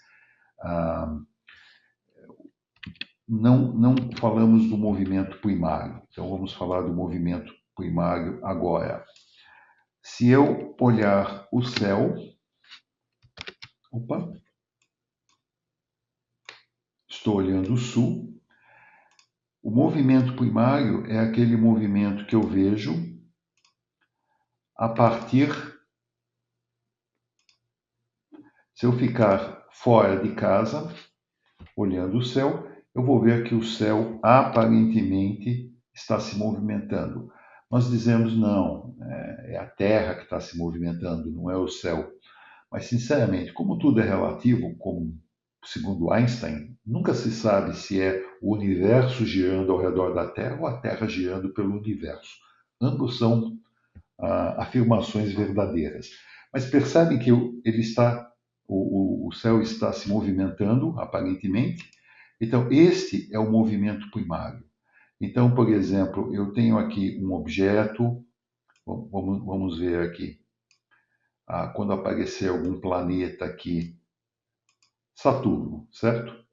Não falamos do movimento primário, então vamos falar do movimento primário agora. Se eu olhar o céu, estou olhando o sul, o movimento primário é aquele movimento que eu vejo a partir. Se eu ficar fora de casa, olhando o céu, eu vou ver que o céu aparentemente está se movimentando. Nós dizemos não, é a Terra que está se movimentando, não é o céu. Mas, sinceramente, como tudo é relativo, como segundo Einstein, nunca se sabe se é o universo girando ao redor da Terra ou a Terra girando pelo universo. Ambos são afirmações verdadeiras. Mas percebem que o céu está se movimentando, aparentemente. Então, este é o movimento primário. Então, por exemplo, eu tenho aqui um objeto, vamos ver aqui, quando aparecer algum planeta aqui, Saturno, certo?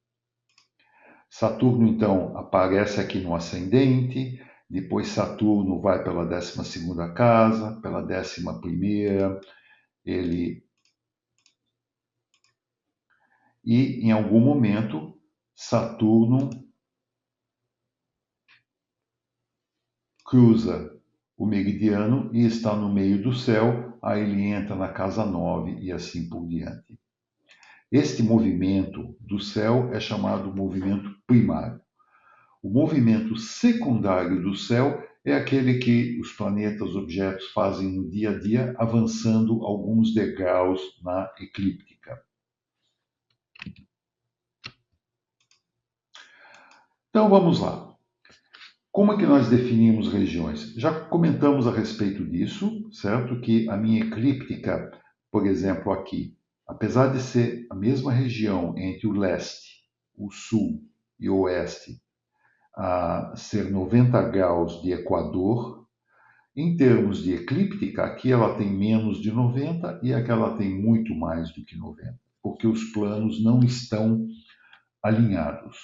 Saturno, então, aparece aqui no ascendente, depois Saturno vai pela 12ª casa, pela 11ª, e em algum momento Saturno cruza o meridiano e está no meio do céu, aí ele entra na casa 9 e assim por diante. Este movimento do céu é chamado movimento primário. O movimento secundário do céu é aquele que os planetas, os objetos fazem no dia a dia, avançando alguns degraus na eclíptica. Então vamos lá. Como é que nós definimos regiões? Já comentamos a respeito disso, certo? Que a minha eclíptica, por exemplo, aqui, apesar de ser a mesma região entre o leste, o sul e o oeste, a ser 90 graus de equador. Em termos de eclíptica, aqui ela tem menos de 90 e aqui ela tem muito mais do que 90, porque os planos não estão alinhados.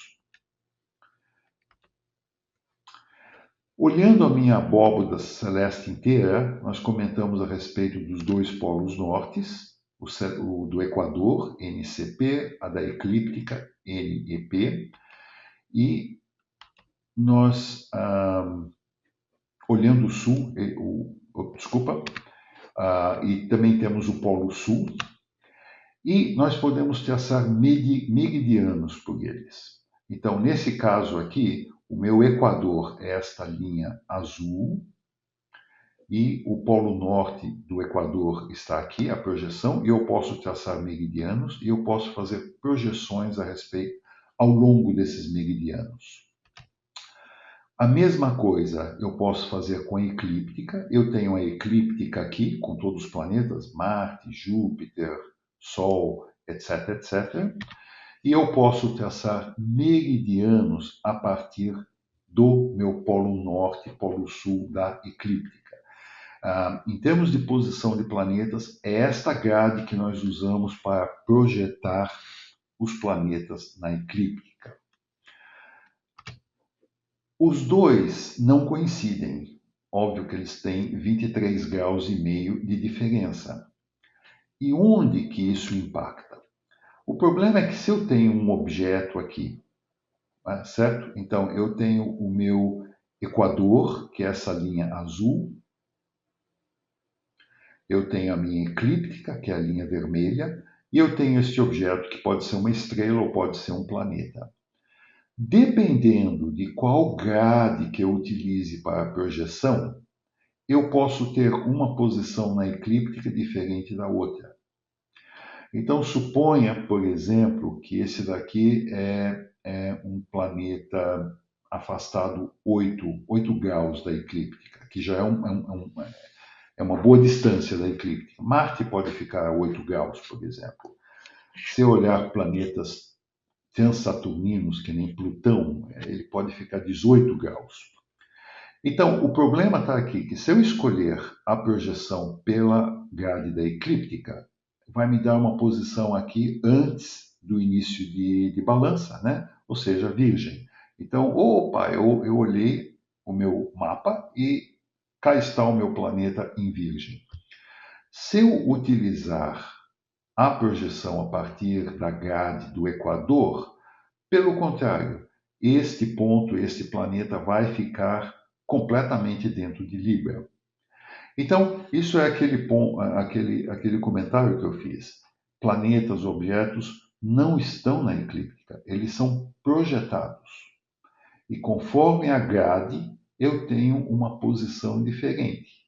Olhando a minha abóbada celeste inteira, nós comentamos a respeito dos dois polos nortes, o do Equador, NCP, a da eclíptica, NEP, e nós, olhando o sul, e também temos o Polo Sul, e nós podemos traçar meridianos por eles. Então, nesse caso aqui, o meu Equador é esta linha azul, e o Polo Norte do Equador está aqui, a projeção, e eu posso traçar meridianos, e eu posso fazer projeções a respeito ao longo desses meridianos. A mesma coisa eu posso fazer com a eclíptica. Eu tenho a eclíptica aqui, com todos os planetas, Marte, Júpiter, Sol, etc, etc. E eu posso traçar meridianos a partir do meu polo norte, polo sul da eclíptica. Em termos de posição de planetas, é esta grade que nós usamos para projetar os planetas na eclíptica. Os dois não coincidem. Óbvio que eles têm 23 graus e meio de diferença. E onde que isso impacta? O problema é que se eu tenho um objeto aqui, certo? Então eu tenho o meu Equador, que é essa linha azul. Eu tenho a minha eclíptica, que é a linha vermelha. E eu tenho este objeto que pode ser uma estrela ou pode ser um planeta. Dependendo de qual grade que eu utilize para a projeção, eu posso ter uma posição na eclíptica diferente da outra. Então, suponha, por exemplo, que esse daqui é um planeta afastado 8 graus da eclíptica, que já é uma boa distância da eclíptica. Marte pode ficar a 8 graus, por exemplo. Se eu olhar planetas transaturninos, que nem Plutão, ele pode ficar 18 graus. Então, o problema está aqui, que se eu escolher a projeção pela grade da eclíptica, vai me dar uma posição aqui antes do início de balança, né? Ou seja, virgem. Então, opa, eu olhei o meu mapa e cá está o meu planeta em virgem. Se eu utilizar a projeção a partir da grade do Equador, pelo contrário, este ponto, este planeta vai ficar completamente dentro de Libra. Então, isso é aquele comentário que eu fiz. Planetas, objetos não estão na eclíptica, eles são projetados. E conforme a grade, eu tenho uma posição diferente.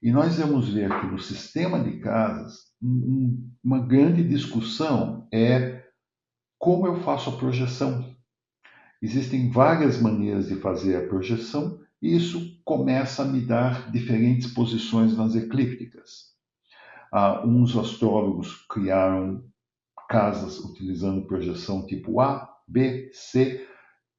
E nós vamos ver que no sistema de casas, uma grande discussão é como eu faço a projeção. Existem várias maneiras de fazer a projeção e isso começa a me dar diferentes posições nas eclípticas. Uns astrólogos criaram casas utilizando projeção tipo A, B, C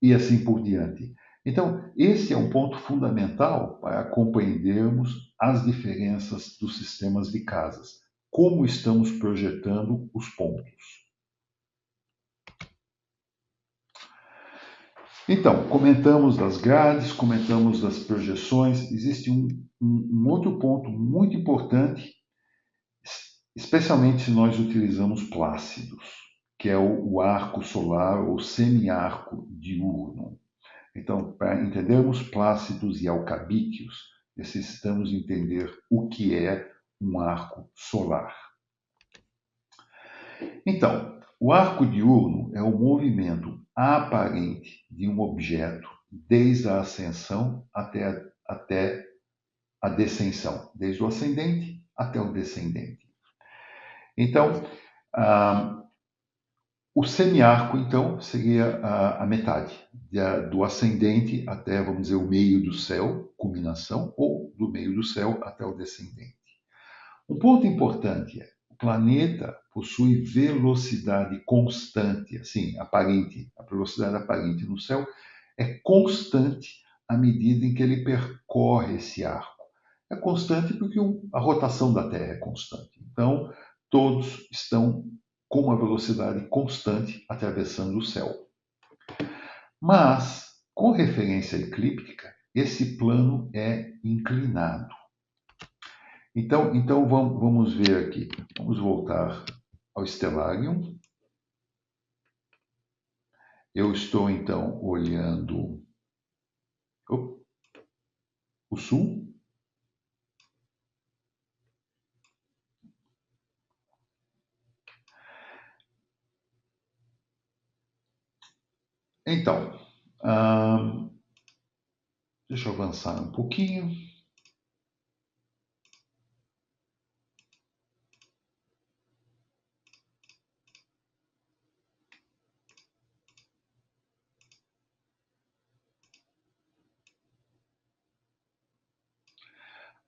e assim por diante. Então, esse é um ponto fundamental para compreendermos as diferenças dos sistemas de casas. Como estamos projetando os pontos. Então, comentamos das grades, comentamos das projeções. Existe um outro ponto muito importante, especialmente se nós utilizamos plácidos, que é o arco solar ou semiarco diurno. Então, para entendermos plácidos e alcabítios, necessitamos entender o que é um arco solar. Então, o arco diurno é o movimento aparente de um objeto desde a ascensão até a descensão, desde o ascendente até o descendente. Então, o semiarco, então, seria a metade, do ascendente até, vamos dizer, o meio do céu, culminação, ou do meio do céu até o descendente. Um ponto importante é, o planeta possui velocidade constante, assim, aparente. A velocidade aparente no céu é constante à medida em que ele percorre esse arco. É constante porque a rotação da Terra é constante. Então, todos estão com uma velocidade constante atravessando o céu. Mas, com referência eclíptica, esse plano é inclinado. Então vamos ver aqui. Vamos voltar ao Stellarium. Eu estou, então, olhando o Sul. Então, deixa eu avançar um pouquinho.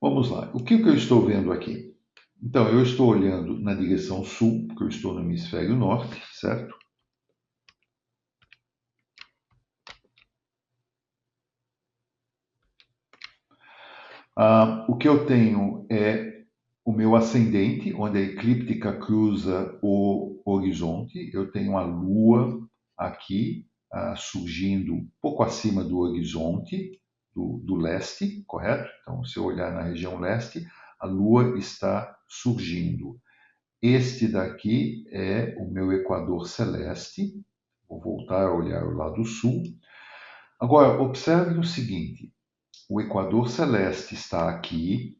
Vamos lá. O que eu estou vendo aqui? Então, eu estou olhando na direção sul, porque eu estou no hemisfério norte, certo? O que eu tenho é o meu ascendente, onde a eclíptica cruza o horizonte. Eu tenho a Lua aqui, surgindo um pouco acima do horizonte do leste, correto? Então, se eu olhar na região leste, a Lua está surgindo. Este daqui é o meu equador celeste. Vou voltar a olhar o lado sul. Agora, observe o seguinte: o equador celeste está aqui,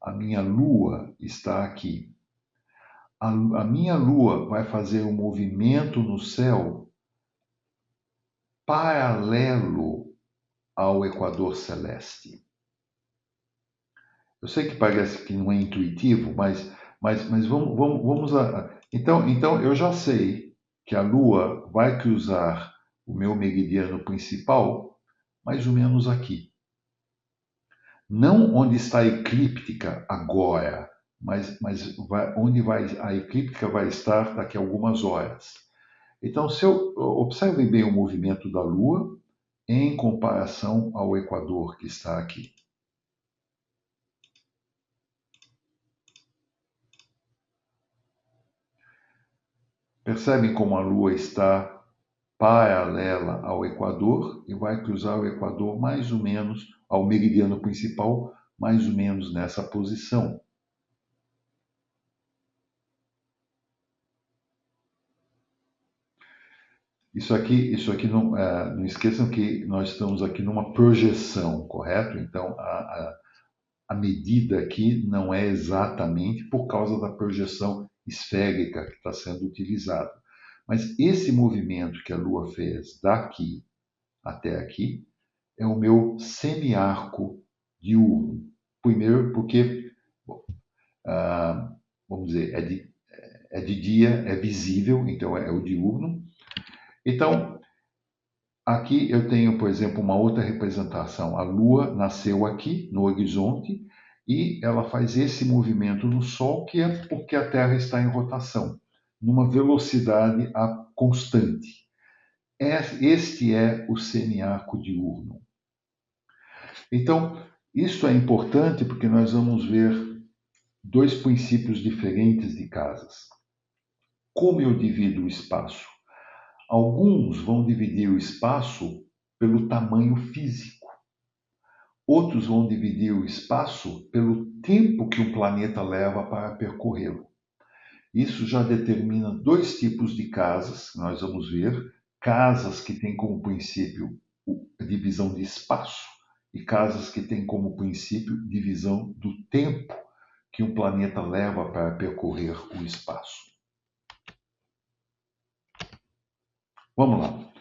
a minha Lua está aqui. A minha Lua vai fazer um movimento no céu paralelo ao equador celeste. Eu sei que parece que não é intuitivo, mas vamos a. Então eu já sei que a Lua vai cruzar o meu meridiano principal mais ou menos aqui. Não onde está a eclíptica agora, mas onde a eclíptica vai estar daqui a algumas horas. Então, observem bem o movimento da Lua em comparação ao Equador que está aqui. Percebem como a Lua está paralela ao Equador e vai cruzar o Equador mais ou menos, ao meridiano principal, mais ou menos nessa posição. Isso aqui não esqueçam que nós estamos aqui numa projeção, correto? Então, a medida aqui não é exatamente por causa da projeção esférica que está sendo utilizada. Mas esse movimento que a Lua fez daqui até aqui é o meu semiarco diurno. Primeiro porque, vamos dizer, é de dia, é visível, então é o diurno. Então, aqui eu tenho, por exemplo, uma outra representação. A Lua nasceu aqui no horizonte e ela faz esse movimento no Sol, que é porque a Terra está em rotação, numa velocidade constante. Este é o semiarco diurno. Então, isso é importante porque nós vamos ver dois princípios diferentes de casas. Como eu divido o espaço? Alguns vão dividir o espaço pelo tamanho físico. Outros vão dividir o espaço pelo tempo que um planeta leva para percorrê-lo. Isso já determina dois tipos de casas, que nós vamos ver. Casas que têm como princípio a divisão de espaço e casas que têm como princípio divisão do tempo que um planeta leva para percorrer o espaço. Vamos lá.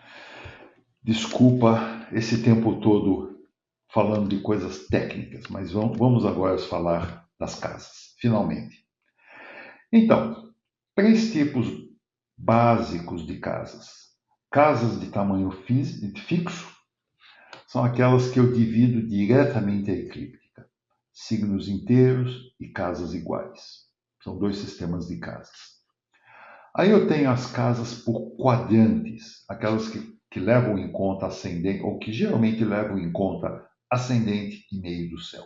Desculpa esse tempo todo falando de coisas técnicas, mas vamos agora falar das casas, finalmente. Então, três tipos básicos de casas. Casas de tamanho fixo são aquelas que eu divido diretamente a eclíptica. Signos inteiros e casas iguais. São dois sistemas de casas. Aí eu tenho as casas por quadrantes, aquelas que levam em conta ascendente, ou que geralmente levam em conta ascendente e meio do céu.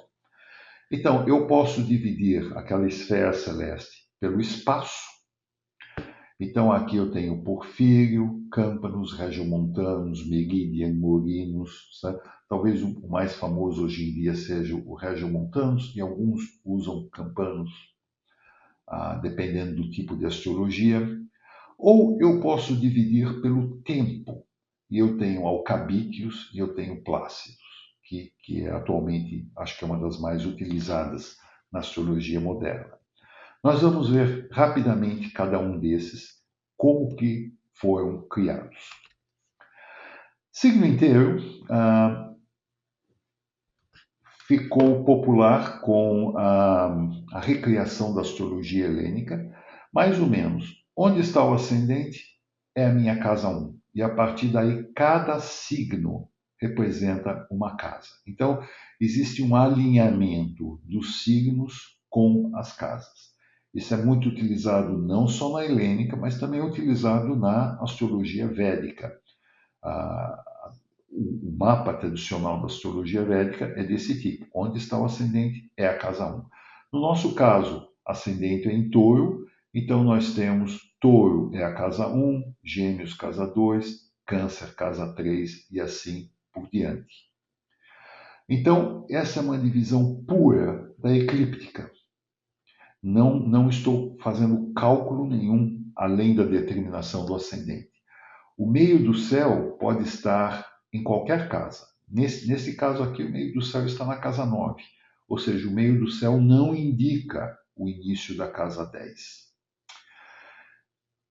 Então, eu posso dividir aquela esfera celeste pelo espaço. Então, aqui eu tenho Porfírio, Câmpanos, Regiomontanos, Meridian, Morinos. Sabe? Talvez o mais famoso hoje em dia seja o Regiomontanos, e alguns usam Campanos, dependendo do tipo de astrologia. Ou eu posso dividir pelo tempo, e eu tenho Alcabítios e eu tenho Plácidos, que atualmente acho que é uma das mais utilizadas na astrologia moderna. Nós vamos ver rapidamente cada um desses, como que foram criados. Signo inteiro ficou popular com a recriação da astrologia helênica, mais ou menos. Onde está o ascendente é a minha casa 1. E a partir daí, cada signo representa uma casa. Então, existe um alinhamento dos signos com as casas. Isso é muito utilizado não só na helênica, mas também é utilizado na astrologia védica. O mapa tradicional da astrologia védica é desse tipo. Onde está o ascendente é a casa 1. No nosso caso, ascendente é em touro, então nós temos touro é a casa 1, gêmeos casa 2, câncer casa 3 e assim por diante. Então, essa é uma divisão pura da eclíptica. Não estou fazendo cálculo nenhum além da determinação do ascendente. O meio do céu pode estar em qualquer casa. Nesse caso aqui, o meio do céu está na casa 9, ou seja, o meio do céu não indica o início da casa 10.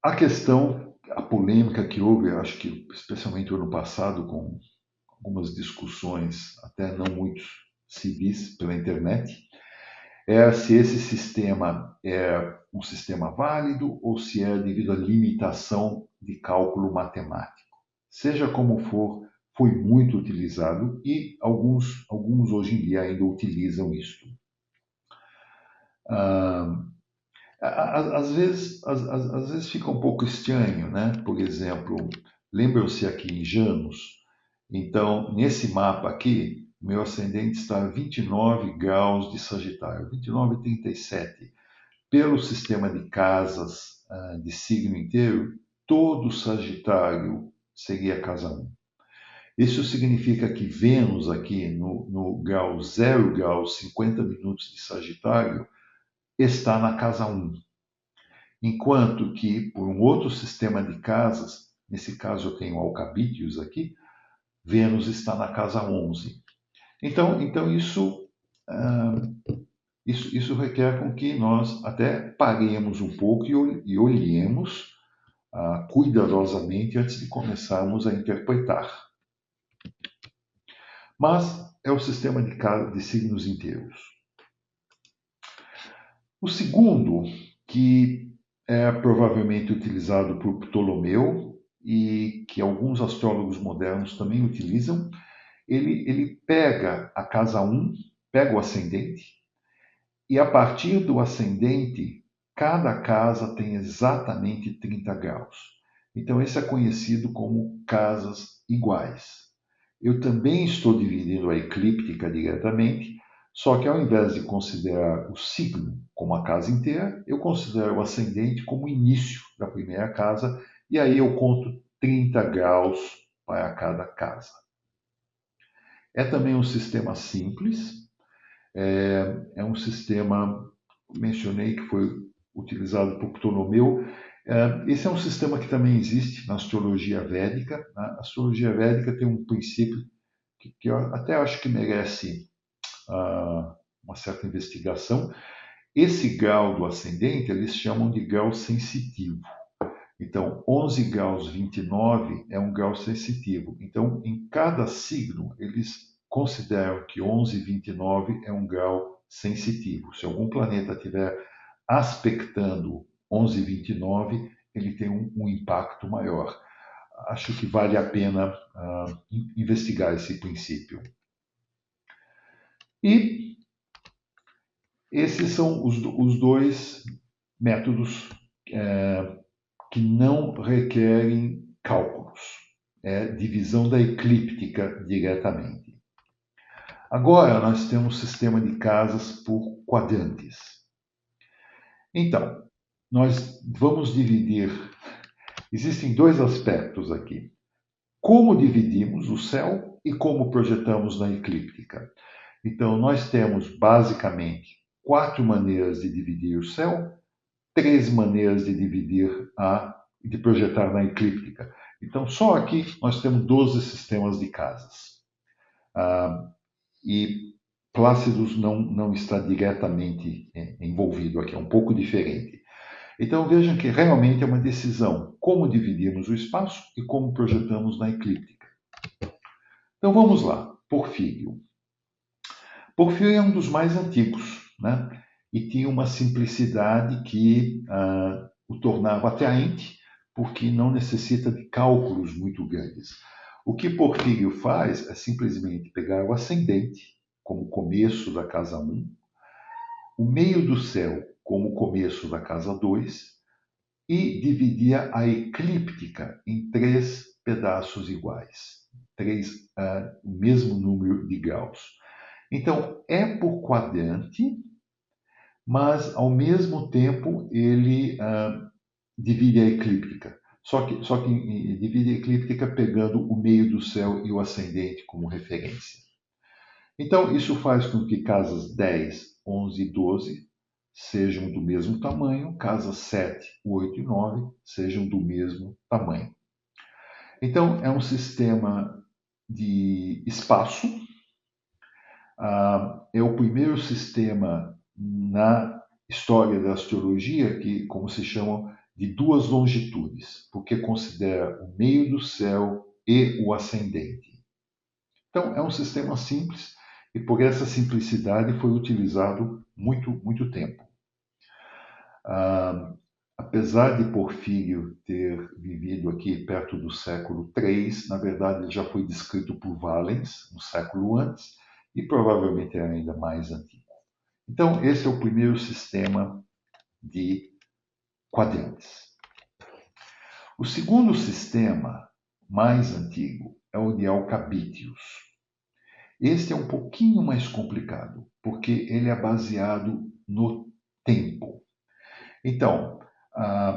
A questão, a polêmica que houve, acho que especialmente no ano passado, com algumas discussões até não muito civis pela internet, é se esse sistema é um sistema válido ou se é devido à limitação de cálculo matemático. Seja como for, foi muito utilizado e alguns hoje em dia ainda utilizam isso. Às vezes fica um pouco estranho, né? Por exemplo, lembram-se aqui em Janos, então, nesse mapa aqui, meu ascendente está a 29 graus de Sagitário, 29,37. Pelo sistema de casas de signo inteiro, todo Sagitário seria casa 1. Isso significa que Vênus aqui no grau 0 graus 50 minutos de Sagitário está na casa 1. Enquanto que, por um outro sistema de casas, nesse caso eu tenho Alcabítios aqui, Vênus está na casa 11. Então isso requer com que nós até paremos um pouco e olhemos cuidadosamente antes de começarmos a interpretar. Mas é o sistema de signos inteiros. O segundo, que é provavelmente utilizado por Ptolomeu e que alguns astrólogos modernos também utilizam, ele pega a casa 1, pega o ascendente, e a partir do ascendente, cada casa tem exatamente 30 graus. Então, esse é conhecido como casas iguais. Eu também estou dividindo a eclíptica diretamente, só que ao invés de considerar o signo como a casa inteira, eu considero o ascendente como o início da primeira casa, e aí eu conto 30 graus para cada casa. É também um sistema simples, é um sistema, mencionei que foi utilizado por Ptolomeu. Esse é um sistema que também existe na astrologia védica. A astrologia védica tem um princípio que eu até acho que merece uma certa investigação. Esse grau do ascendente eles chamam de grau sensitivo. Então, 11 graus 29 é um grau sensitivo. Então, em cada signo, eles consideram que 11 e 29 é um grau sensitivo. Se algum planeta estiver aspectando 11 e 29, ele tem um impacto maior. Acho que vale a pena investigar esse princípio. E esses são os dois métodos que não requerem cálculos. É divisão da eclíptica diretamente. Agora nós temos um sistema de casas por quadrantes. Então, nós vamos dividir. Existem dois aspectos aqui: como dividimos o céu e como projetamos na eclíptica. Então, nós temos basicamente 4 maneiras de dividir o céu, 3 maneiras de de projetar na eclíptica. Então, só aqui nós temos 12 sistemas de casas. E Plácidos não está diretamente envolvido aqui, é um pouco diferente. Então vejam que realmente é uma decisão como dividimos o espaço e como projetamos na eclíptica. Então vamos lá, Porfírio. Porfírio é um dos mais antigos, né? E tinha uma simplicidade que o tornava atraente, porque não necessita de cálculos muito grandes. O que Porfírio faz é simplesmente pegar o ascendente, como começo da casa 1, o meio do céu, como começo da casa 2, e dividia a eclíptica em 3 pedaços iguais, o mesmo número de graus. Então, é por quadrante, mas ao mesmo tempo ele divide a eclíptica. Só que divide a eclíptica pegando o meio do céu e o ascendente como referência. Então, isso faz com que casas 10, 11 e 12 sejam do mesmo tamanho, casas 7, 8 e 9 sejam do mesmo tamanho. Então, é um sistema de espaço. É o primeiro sistema na história da astrologia que, como se chama, de 2 longitudes, porque considera o meio do céu e o ascendente. Então, é um sistema simples e por essa simplicidade foi utilizado muito tempo. Apesar de Porfírio ter vivido aqui perto do século III, na verdade ele já foi descrito por Valens, um século antes, e provavelmente é ainda mais antigo. Então, esse é o primeiro sistema de quadrantes. O segundo sistema, mais antigo, é o de Alcabítios. Este é um pouquinho mais complicado, porque ele é baseado no tempo. Então,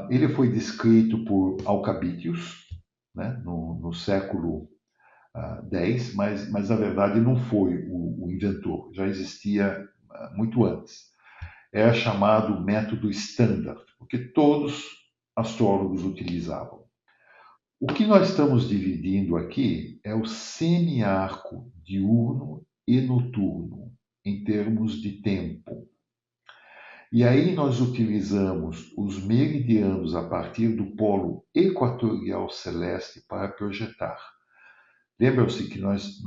ele foi descrito por Alcabítios, né, no século X, mas na verdade não foi o inventor, já existia muito antes. É chamado método Standard, porque todos astrólogos utilizavam. O que nós estamos dividindo aqui é o semiarco diurno e noturno, em termos de tempo. E aí nós utilizamos os meridianos a partir do polo equatorial celeste para projetar. Lembram-se que nós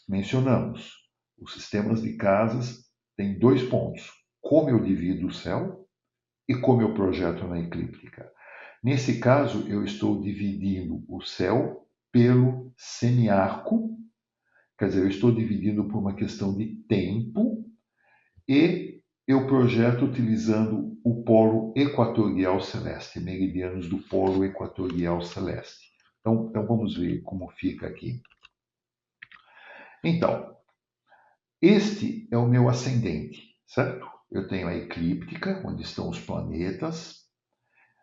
mencionamos, os sistemas de casas têm 2 pontos: como eu divido o céu e como eu projeto na eclíptica. Nesse caso, eu estou dividindo o céu pelo semiarco, quer dizer, eu estou dividindo por uma questão de tempo, e eu projeto utilizando o polo equatorial celeste, meridianos do polo equatorial celeste. Então vamos ver como fica aqui. Então, este é o meu ascendente, certo? Eu tenho a eclíptica, onde estão os planetas,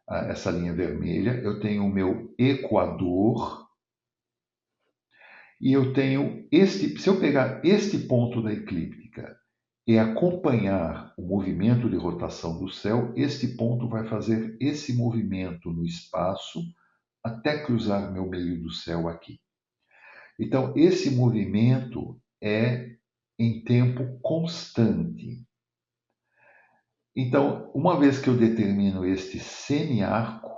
essa linha vermelha. Eu tenho o meu equador. E eu tenho se eu pegar este ponto da eclíptica e acompanhar o movimento de rotação do céu, este ponto vai fazer esse movimento no espaço até cruzar meu meio do céu aqui. Então, esse movimento é em tempo constante. Então, uma vez que eu determino este semiarco,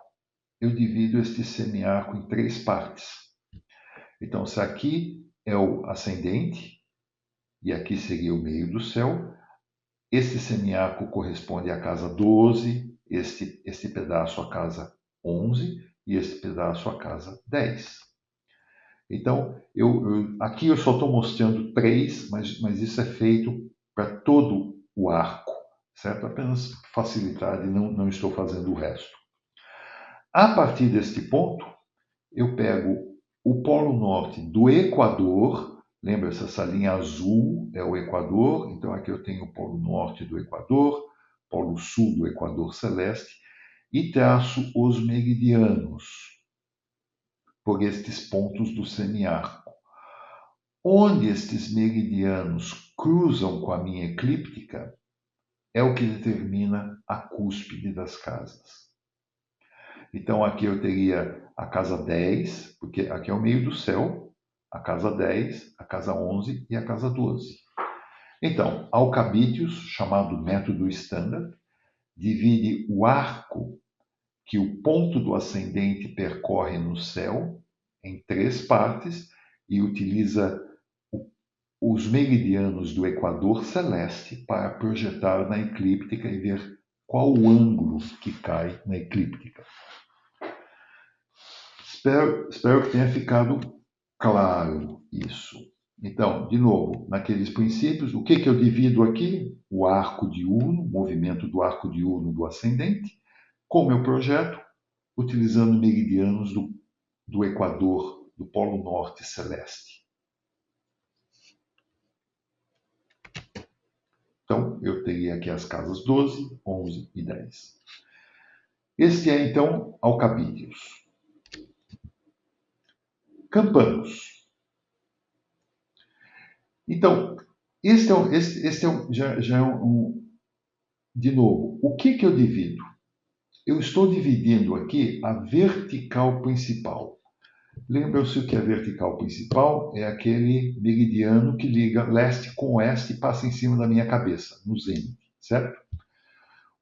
eu divido este semiarco em 3 partes. Então, se aqui é o ascendente, e aqui seria o meio do céu, este semiarco corresponde à casa 12, este pedaço à casa 11 e este pedaço à casa 10. Então, aqui eu só estou mostrando 3, mas isso é feito para todo o arco, certo? Apenas facilidade, não estou fazendo o resto. A partir deste ponto, eu pego o polo norte do Equador. Lembra-se, essa linha azul é o Equador, então aqui eu tenho o polo norte do Equador, polo sul do Equador celeste, e traço os meridianos por estes pontos do semiarco. Onde estes meridianos cruzam com a minha eclíptica é o que determina a cúspide das casas. Então aqui eu teria a casa 10, porque aqui é o meio do céu, a casa 10, a casa 11 e a casa 12. Então, Alcabítios, chamado método Standard, divide o arco que o ponto do ascendente percorre no céu em 3 partes e utiliza os meridianos do equador celeste para projetar na eclíptica e ver qual o ângulo que cai na eclíptica. Espero que tenha ficado claro isso. Então, de novo, naqueles princípios, o que eu divido aqui? O arco diurno, o movimento do arco diurno do ascendente, com o meu projeto, utilizando meridianos do equador, do polo norte celeste. Então, eu teria aqui as casas 12, 11 e 10. Este é, então, Alcabídeos. Campanos. Então, já é de novo, o que eu divido? Eu estou dividindo aqui a vertical principal. Lembram-se o que é vertical principal? É aquele meridiano que liga leste com oeste e passa em cima da minha cabeça, no zênite, certo?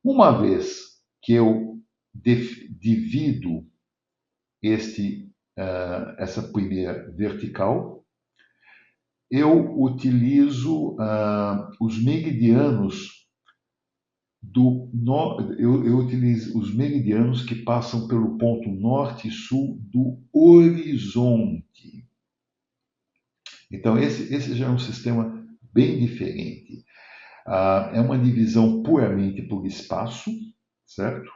Uma vez que eu divido essa primeira vertical, eu utilizo os meridianos eu utilizo os meridianos que passam pelo ponto norte e sul do horizonte. Então, esse já é um sistema bem diferente. É uma divisão puramente por espaço, certo?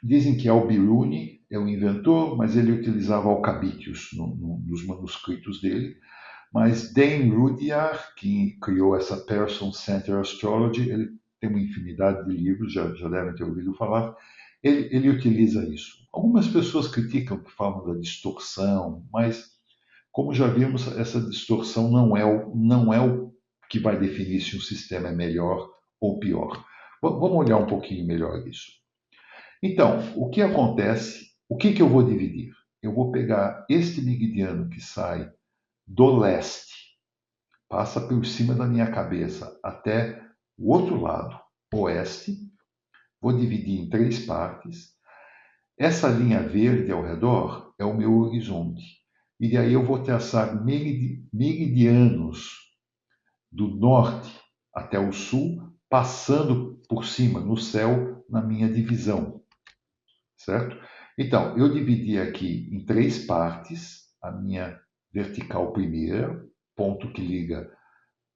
Dizem que Al-Biruni é o inventor, mas ele utilizava Alcabítios nos manuscritos dele. Mas Dan Rudyard, que criou essa Person-Centered Astrology, ele tem uma infinidade de livros, já devem ter ouvido falar, ele utiliza isso. Algumas pessoas criticam que falam da distorção, mas, como já vimos, essa distorção não é o que vai definir se um sistema é melhor ou pior. Vamos olhar um pouquinho melhor isso. Então, o que acontece? O que eu vou dividir? Eu vou pegar este meridiano que sai do leste, passa por cima da minha cabeça até o outro lado, oeste, vou dividir em 3 partes. Essa linha verde ao redor é o meu horizonte. E aí eu vou traçar meridianos do norte até o sul, passando por cima no céu na minha divisão, certo? Então, eu dividi aqui em 3 partes a minha vertical primeira, ponto que liga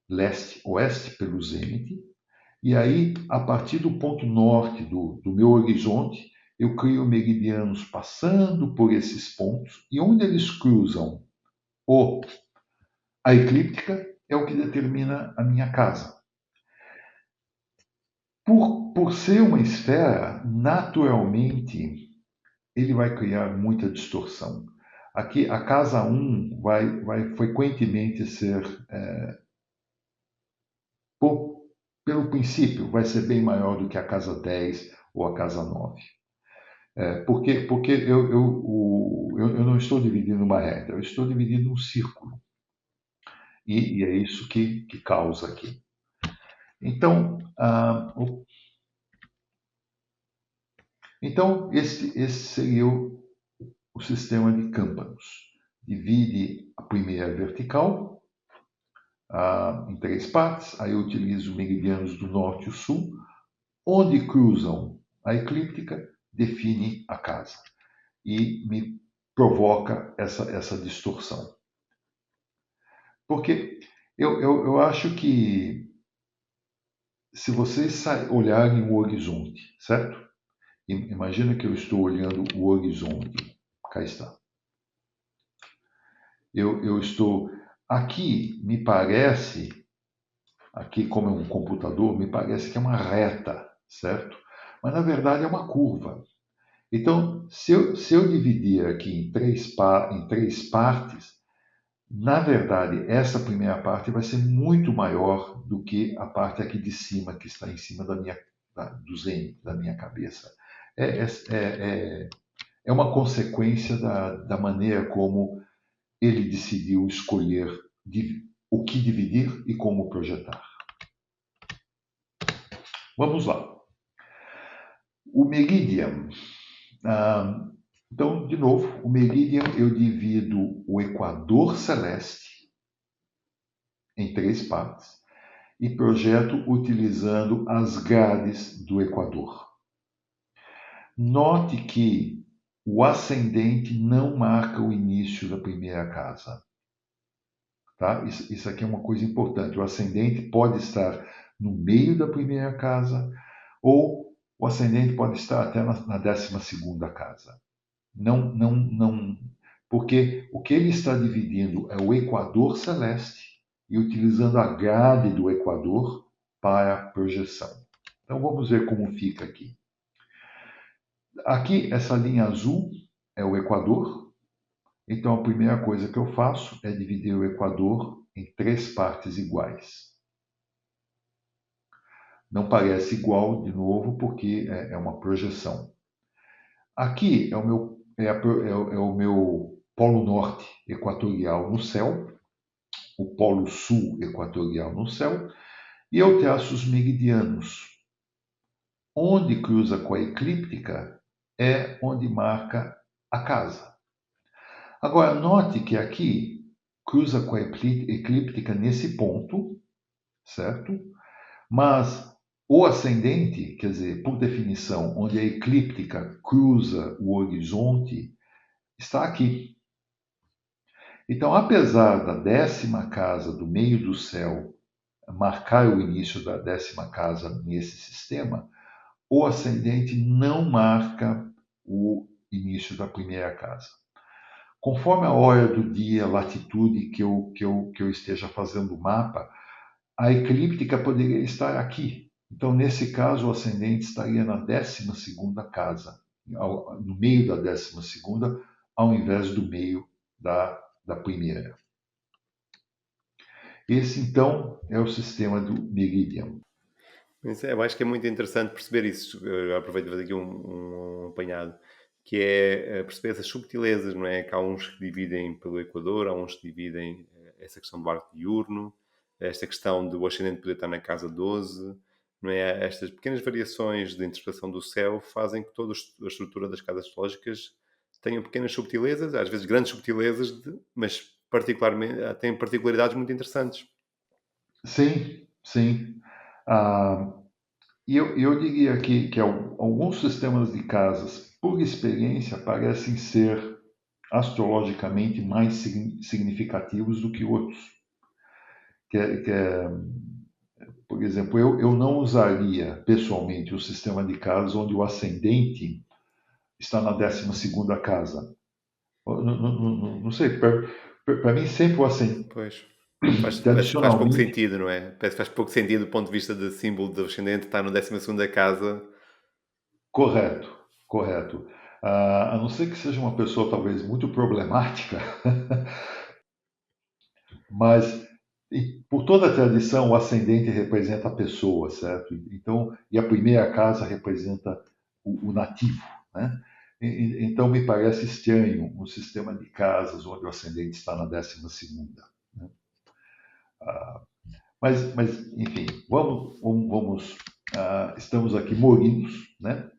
leste-oeste pelo zênite, e aí, a partir do ponto norte do meu horizonte, eu crio meridianos passando por esses pontos, e onde eles cruzam a eclíptica é o que determina a minha casa. Por ser uma esfera, naturalmente, ele vai criar muita distorção. Aqui, a casa 1 vai frequentemente ser, pelo princípio, vai ser bem maior do que a casa 10 ou a casa 9. Porque eu não estou dividindo uma reta, eu estou dividindo um círculo. E é isso que causa aqui. Então esse seria o sistema de Campanos. Divide a primeira vertical em 3 partes, aí eu utilizo meridianos do norte e o sul, onde cruzam a eclíptica, define a casa e me provoca essa distorção. Porque eu acho que se vocês olharem o horizonte, certo? Imagina que eu estou olhando o horizonte. Cá está. Eu estou... Aqui, me parece, aqui como é um computador, me parece que é uma reta, certo? Mas, na verdade, é uma curva. Então, se eu dividir aqui em três partes, na verdade, essa primeira parte vai ser muito maior do que a parte aqui de cima, que está em cima do zen, da minha cabeça. É uma consequência da maneira como ele decidiu escolher o que dividir e como projetar. Vamos lá. O meridian. Então, de novo, o meridian eu divido o equador celeste em três partes e projeto utilizando as grades do equador. Note que o ascendente não marca o início da primeira casa. Tá? Isso aqui é uma coisa importante. O ascendente pode estar no meio da primeira casa ou o ascendente pode estar até na 12ª casa. Não, porque o que ele está dividindo é o equador celeste e utilizando a grade do equador para a projeção. Então vamos ver como fica aqui. Aqui, essa linha azul é o equador. Então a primeira coisa que eu faço é dividir o equador em três partes iguais. Não parece igual, de novo, porque é uma projeção. Aqui é o meu polo norte equatorial no céu, o polo sul equatorial no céu, e eu traço os meridianos. Onde cruza com a eclíptica é onde marca a casa. Agora, note que aqui cruza com a eclíptica nesse ponto, certo? Mas o ascendente, quer dizer, por definição, onde a eclíptica cruza o horizonte, está aqui. Então, apesar da 10ª casa do meio do céu marcar o início da 10ª casa nesse sistema, o ascendente não marca o início da primeira casa. Conforme a hora do dia, a latitude que eu esteja fazendo o mapa, a eclíptica poderia estar aqui. Então, nesse caso, o ascendente estaria na 12ª casa, no meio da 12ª, ao invés do meio da primeira. Esse, então, é o sistema do meridian. Eu acho que é muito interessante perceber isso. Eu aproveito para fazer aqui um apanhado, que é perceber essas subtilezas, não é? Que há uns que dividem pelo Equador, há uns que dividem essa questão do arco diurno, esta questão do ascendente poder estar na casa 12, não é? Estas pequenas variações de interpretação do céu fazem que toda a estrutura das casas astrológicas tenham pequenas subtilezas, às vezes grandes subtilezas, mas particularmente têm particularidades muito interessantes. Sim, sim. E eu diria que alguns sistemas de casas, por experiência, parecem ser astrologicamente mais significativos do que outros. Por exemplo, eu não usaria pessoalmente o sistema de casas onde o ascendente está na 12ª casa. Não sei, para mim sempre o ascendente, Pois. Faz pouco tradicionalmente, sentido, não é? Parece que faz pouco sentido do ponto de vista de símbolo do ascendente estar na 12ª casa. correto, correto. A não ser que seja uma pessoa talvez muito problemática, mas por toda a tradição o ascendente representa a pessoa, certo? Então, e a primeira casa representa o nativo, né? Então me parece estranho um sistema de casas onde o ascendente está na 12ª, né? Mas enfim, estamos aqui morinos, né?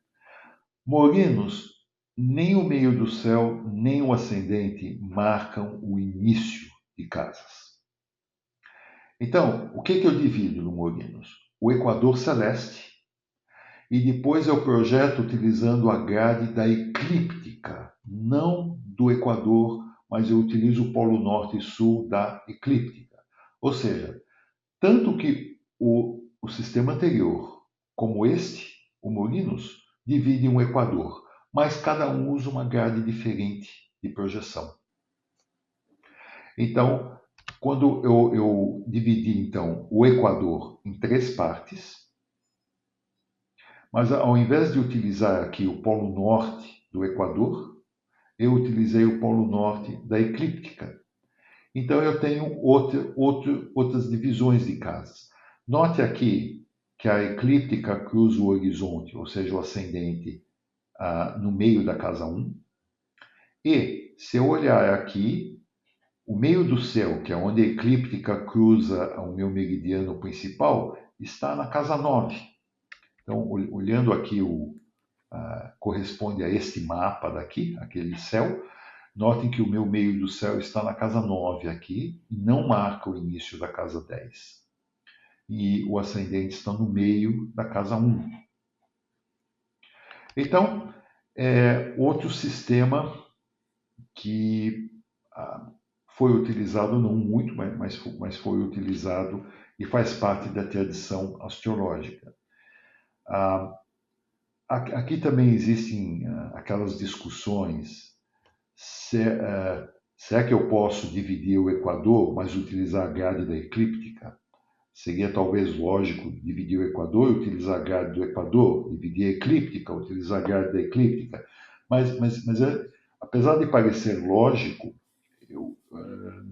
Morinos, nem o meio do céu, nem o ascendente marcam o início de casas. Então, o que eu divido no Morinos? O equador celeste, e depois eu projeto utilizando a grade da eclíptica, não do equador, mas eu utilizo o polo norte e sul da eclíptica. Ou seja, tanto que o sistema anterior como este, o Molinos, divide um equador, mas cada um usa uma grade diferente de projeção. Então, quando eu dividi então o equador em 3 partes, mas ao invés de utilizar aqui o polo norte do equador, eu utilizei o polo norte da eclíptica. Então eu tenho outras divisões de casas. Note aqui que a eclíptica cruza o horizonte, ou seja, o ascendente, no meio da casa 1. E se eu olhar aqui, o meio do céu, que é onde a eclíptica cruza o meu meridiano principal, está na casa 9. Então, olhando aqui, corresponde a este mapa daqui, aquele céu. Notem que o meu meio do céu está na casa 9 aqui, e não marca o início da casa 10. E o ascendente está no meio da casa 1. Então, outro sistema que foi utilizado, não muito, mas foi utilizado e faz parte da tradição astrológica. Aqui também existem aquelas discussões, será que eu posso dividir o equador, mas utilizar a grade da eclíptica? Seria talvez lógico dividir o equador e utilizar a grade do equador, dividir a eclíptica, utilizar a grade da eclíptica. Mas apesar de parecer lógico,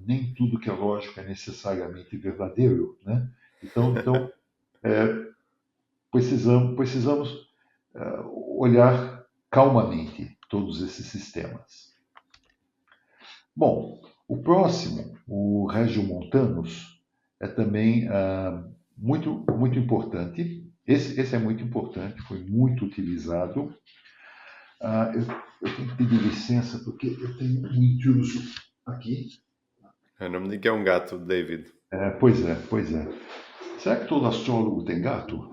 nem tudo que é lógico é necessariamente verdadeiro, né? Então precisamos olhar calmamente todos esses sistemas. Bom, o próximo, o Regiomontanus, é também muito importante. Esse é muito importante, foi muito utilizado. Eu tenho que pedir licença porque eu tenho um intruso aqui. Não me diga que é um gato, David. Pois é. Será que todo astrólogo tem gato?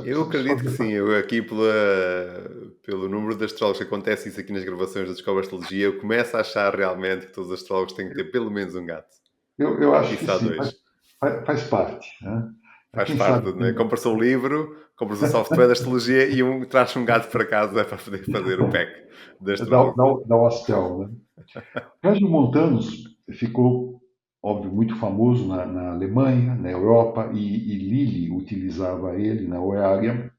Eu acredito que sim. Eu aqui, pelo número de astrólogos que acontece isso aqui nas gravações da Descobre Astrologia, eu começo a achar realmente que todos os astrólogos têm que ter pelo menos um gato. Eu acho que Quiçá sim, dois. faz parte. Né? Faz Quem parte, sabe, né? Compras o livro, compras o software da astrologia e traz um gato para casa para poder fazer o pack da astrólogo. dá o astral. Né? Regiomontanus ficou, óbvio, muito famoso na Alemanha, na Europa, e Lilly utilizava ele na horária.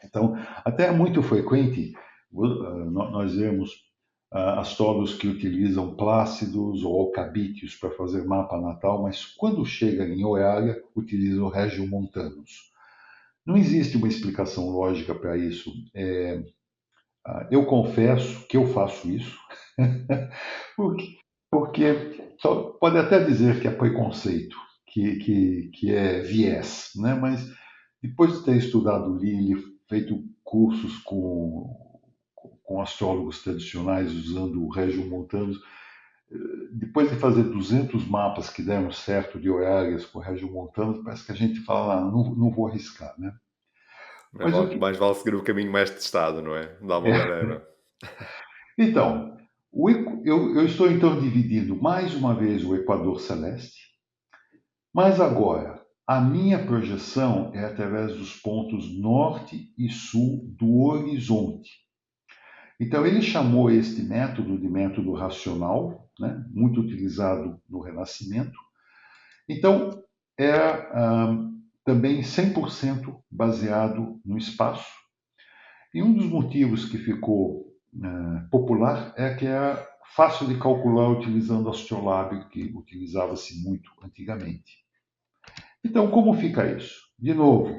Então, até é muito frequente nós vemos astrólogos que utilizam plácidos ou alcabítios para fazer mapa natal, mas quando chega em horária, utilizam o Regiomontanus. Não existe uma explicação lógica para isso. Eu confesso que eu faço isso, porque pode até dizer que é preconceito, que é viés, né? Mas depois de ter estudado Lilly, feito cursos com astrólogos tradicionais usando o Regiomontanus, depois de fazer 200 mapas que deram certo de horários com o Regiomontanus, parece que a gente fala, não vou arriscar, né? Mais vale seguir o caminho mais testado, não é? Dá uma maneira. Então, eu estou então dividindo mais uma vez o equador celeste, mas agora a minha projeção é através dos pontos norte e sul do horizonte. Então ele chamou este método de método racional, né, muito utilizado no Renascimento. Então é também 100% baseado no espaço. E um dos motivos que ficou popular é que é fácil de calcular utilizando o astrolábio, que utilizava-se muito antigamente. Então, como fica isso? De novo,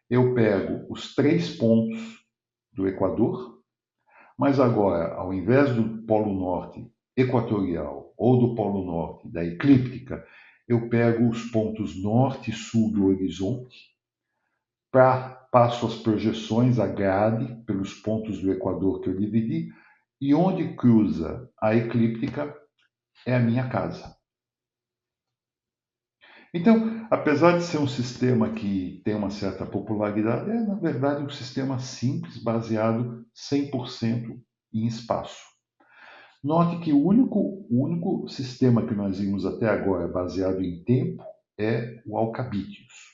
eu pego os 3 pontos do Equador, mas agora, ao invés do Polo Norte equatorial ou do Polo Norte da eclíptica, eu pego os pontos norte e sul do horizonte, passo as projeções, a grade, pelos pontos do Equador que eu dividi, e onde cruza a eclíptica é a minha casa. Então, apesar de ser um sistema que tem uma certa popularidade, é na verdade um sistema simples, baseado 100% em espaço. Note que o único sistema que nós vimos até agora baseado em tempo é o Alcabítios.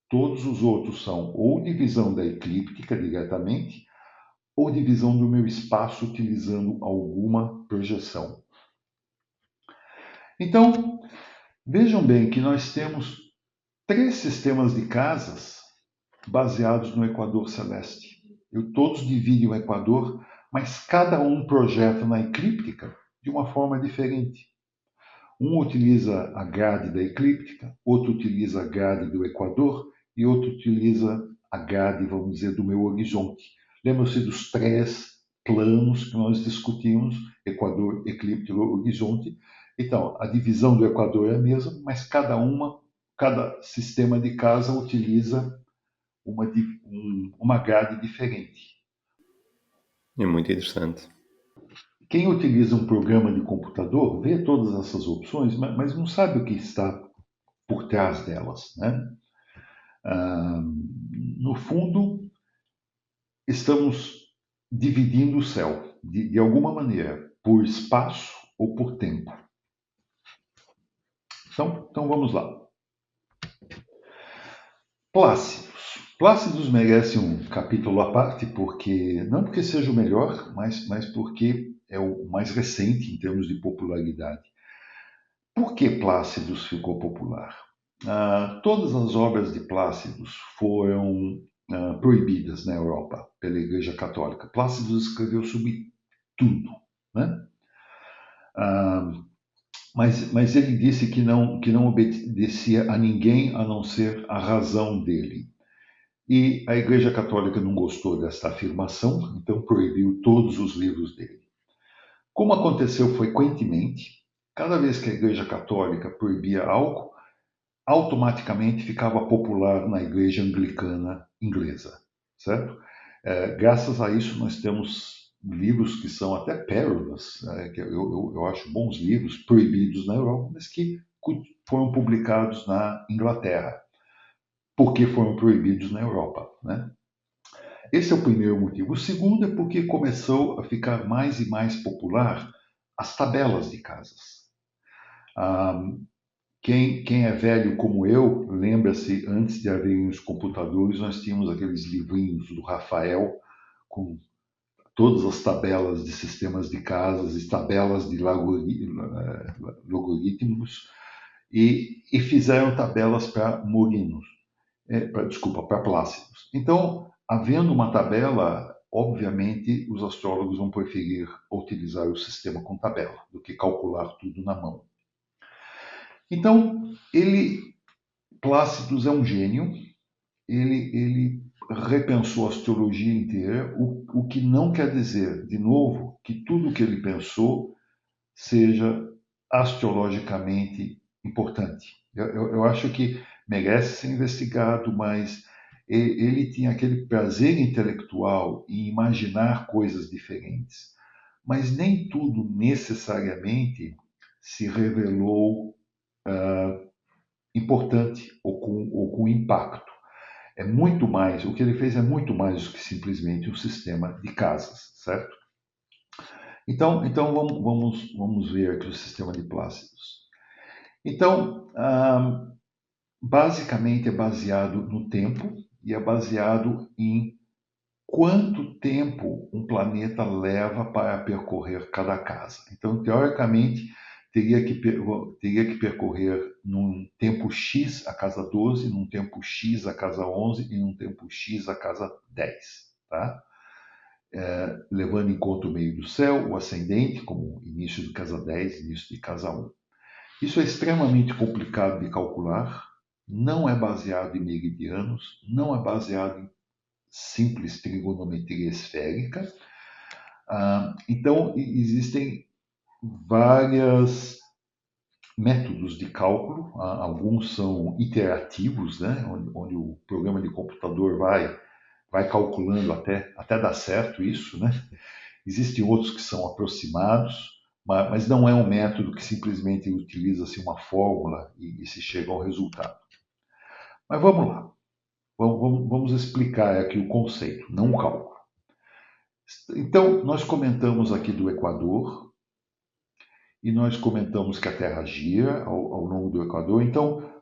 Todos os outros são ou divisão da eclíptica diretamente, ou divisão do meu espaço utilizando alguma projeção. Então, vejam bem que nós temos 3 sistemas de casas baseados no equador celeste. Todos dividem o equador, mas cada um projeta na eclíptica de uma forma diferente. Um utiliza a grade da eclíptica, outro utiliza a grade do equador e outro utiliza a grade, vamos dizer, do meu horizonte. Lembram-se dos 3 planos que nós discutimos, equador, eclíptica e horizonte? Então, a divisão do equador é a mesma, mas cada sistema de casa utiliza uma grade diferente. É muito interessante. Quem utiliza um programa de computador vê todas essas opções, mas não sabe o que está por trás delas, né? No fundo, estamos dividindo o céu, de alguma maneira, por espaço ou por tempo. Então vamos lá. Plácidos. Plácidos merece um capítulo à parte, não porque seja o melhor, mas porque é o mais recente em termos de popularidade. Por que Plácidos ficou popular? Todas as obras de Plácidos foram proibidas na Europa pela Igreja Católica. Plácidos escreveu sobre tudo, né? Mas ele disse que não obedecia a ninguém a não ser a razão dele. E a Igreja Católica não gostou desta afirmação, então proibiu todos os livros dele. Como aconteceu frequentemente, cada vez que a Igreja Católica proibia algo, automaticamente ficava popular na Igreja Anglicana inglesa, certo? Graças a isso, nós temos livros que são até pérolas, que eu acho bons livros, proibidos na Europa, mas que foram publicados na Inglaterra, porque foram proibidos na Europa, né? Esse é o primeiro motivo. O segundo é porque começou a ficar mais e mais popular as tabelas de casas. Quem é velho como eu, lembra-se, antes de haverem os computadores, nós tínhamos aqueles livrinhos do Rafael com todas as tabelas de sistemas de casas e tabelas de logaritmos e fizeram tabelas para molinos, para plácidos. Então, havendo uma tabela, obviamente os astrólogos vão preferir utilizar o sistema com tabela do que calcular tudo na mão. Então, Plácidos é um gênio, ele repensou a astrologia inteira, o que não quer dizer, de novo, que tudo o que ele pensou seja astrologicamente importante. Eu acho que merece ser investigado, mas ele tinha aquele prazer intelectual em imaginar coisas diferentes. Mas nem tudo necessariamente se revelou importante ou com impacto. É muito mais, o que ele fez é muito mais do que simplesmente um sistema de casas, certo? Então vamos ver aqui o sistema de Plácidos. Então, basicamente é baseado no tempo e é baseado em quanto tempo um planeta leva para percorrer cada casa. Então, teoricamente, teria que percorrer num tempo X a casa 12, num tempo X a casa 11 e num tempo X a casa 10. Tá? Levando em conta o meio do céu, o ascendente, como início de casa 10, início de casa 1. Isso é extremamente complicado de calcular, não é baseado em meridianos, não é baseado em simples trigonometria esférica. Então, existem vários métodos de cálculo, alguns são iterativos, né, onde o programa de computador vai calculando até dar certo isso, né? Existem outros que são aproximados, mas não é um método que simplesmente utiliza-se uma fórmula e se chega ao resultado. Mas vamos lá, vamos explicar aqui o conceito, não o cálculo. Então, nós comentamos aqui do Equador, e nós comentamos que a Terra gira ao longo do Equador. Então,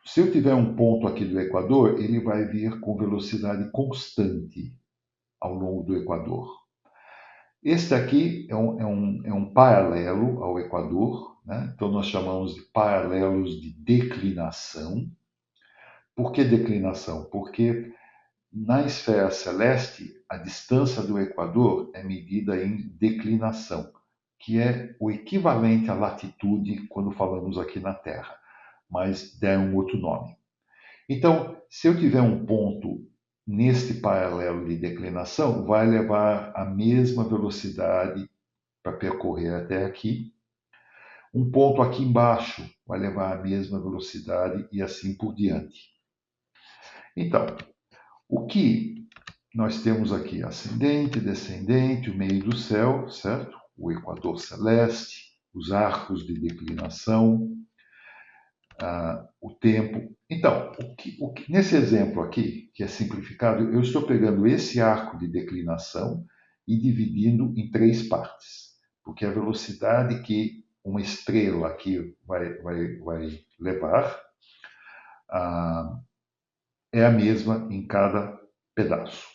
se eu tiver um ponto aqui do Equador, ele vai vir com velocidade constante ao longo do Equador. Este aqui é um paralelo ao Equador, né? Então nós chamamos de paralelos de declinação. Por que declinação? Porque na esfera celeste, a distância do Equador é medida em declinação, que é o equivalente à latitude quando falamos aqui na Terra, mas der um outro nome. Então, se eu tiver um ponto neste paralelo de declinação, vai levar a mesma velocidade para percorrer até aqui. Um ponto aqui embaixo vai levar a mesma velocidade e assim por diante. Então, o que nós temos aqui? Ascendente, descendente, o meio do céu, certo? O equador celeste, os arcos de declinação, o tempo. Então, nesse exemplo aqui, que é simplificado, eu estou pegando esse arco de declinação e dividindo em 3 partes, porque a velocidade que uma estrela aqui vai levar é a mesma em cada pedaço.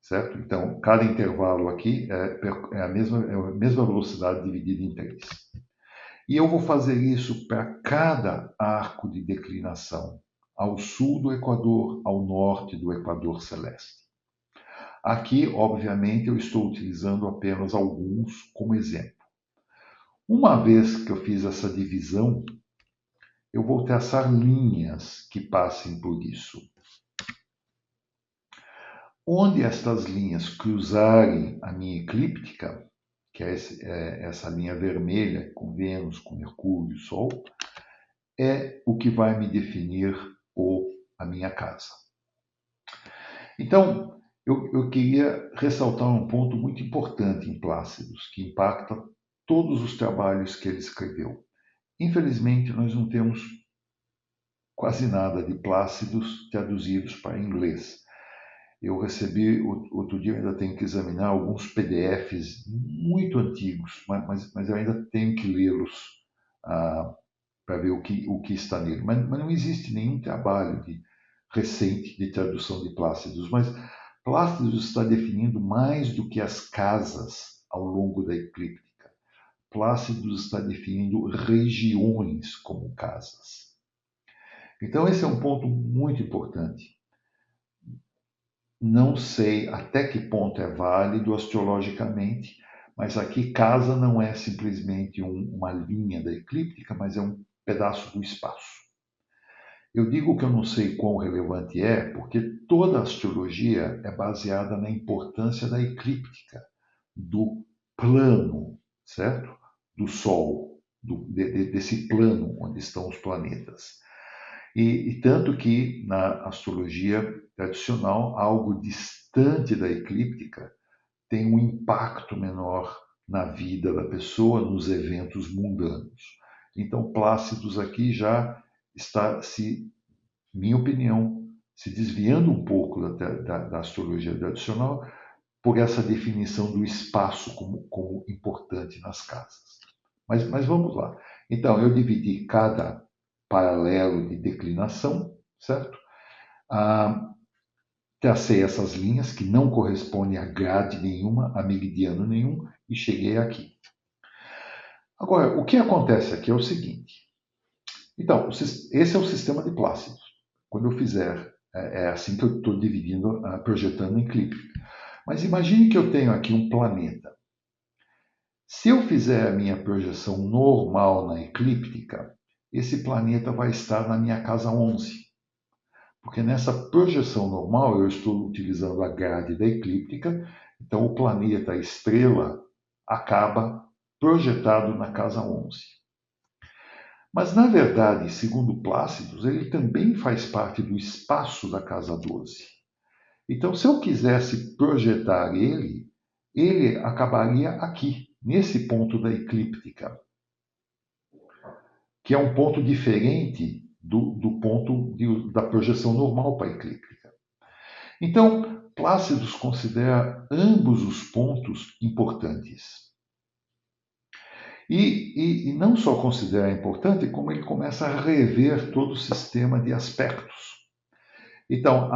Certo? Então, cada intervalo aqui é a mesma velocidade dividida em 3. E eu vou fazer isso para cada arco de declinação, ao sul do Equador, ao norte do Equador celeste. Aqui, obviamente, eu estou utilizando apenas alguns como exemplo. Uma vez que eu fiz essa divisão, eu vou traçar linhas que passem por isso. Onde estas linhas cruzarem a minha eclíptica, que é essa linha vermelha com Vênus, com Mercúrio e Sol, é o que vai me definir a minha casa. Então, eu queria ressaltar um ponto muito importante em Plácidos, que impacta todos os trabalhos que ele escreveu. Infelizmente, nós não temos quase nada de Plácidos traduzidos para inglês. Eu recebi, outro dia eu ainda tenho que examinar alguns PDFs muito antigos, mas eu ainda tenho que lê-los para ver o que está nele. Mas não existe nenhum trabalho recente de tradução de Plácidos. Mas Plácidos está definindo mais do que as casas ao longo da eclíptica. Plácidos está definindo regiões como casas. Então esse é um ponto muito importante. Não sei até que ponto é válido astrologicamente, mas aqui casa não é simplesmente uma linha da eclíptica, mas é um pedaço do espaço. Eu digo que eu não sei quão relevante é, porque toda a astrologia é baseada na importância da eclíptica, do plano, certo? Do Sol, desse plano onde estão os planetas. E tanto que na astrologia tradicional, algo distante da eclíptica tem um impacto menor na vida da pessoa, nos eventos mundanos. Então, Plácidos aqui já está, minha opinião, se desviando um pouco da astrologia tradicional por essa definição do espaço como importante nas casas. Mas vamos lá. Então, eu dividi cada paralelo de declinação, certo? Tracei essas linhas que não correspondem a grade nenhuma, a meridiano nenhum, e cheguei aqui. Agora, o que acontece aqui é o seguinte. Então, esse é o sistema de Plácidos. Quando eu fizer, é assim que eu estou dividindo, projetando em eclíptica. Mas imagine que eu tenho aqui um planeta. Se eu fizer a minha projeção normal na eclíptica, esse planeta vai estar na minha casa 11. Porque nessa projeção normal eu estou utilizando a grade da eclíptica, então o planeta, a estrela, acaba projetado na casa 11. Mas na verdade, segundo Plácidos, ele também faz parte do espaço da casa 12. Então, se eu quisesse projetar ele acabaria aqui, nesse ponto da eclíptica, que é um ponto diferente do ponto da projeção normal para a eclíptica. Então, Plácidos considera ambos os pontos importantes. E não só considera importante, como ele começa a rever todo o sistema de aspectos. Então,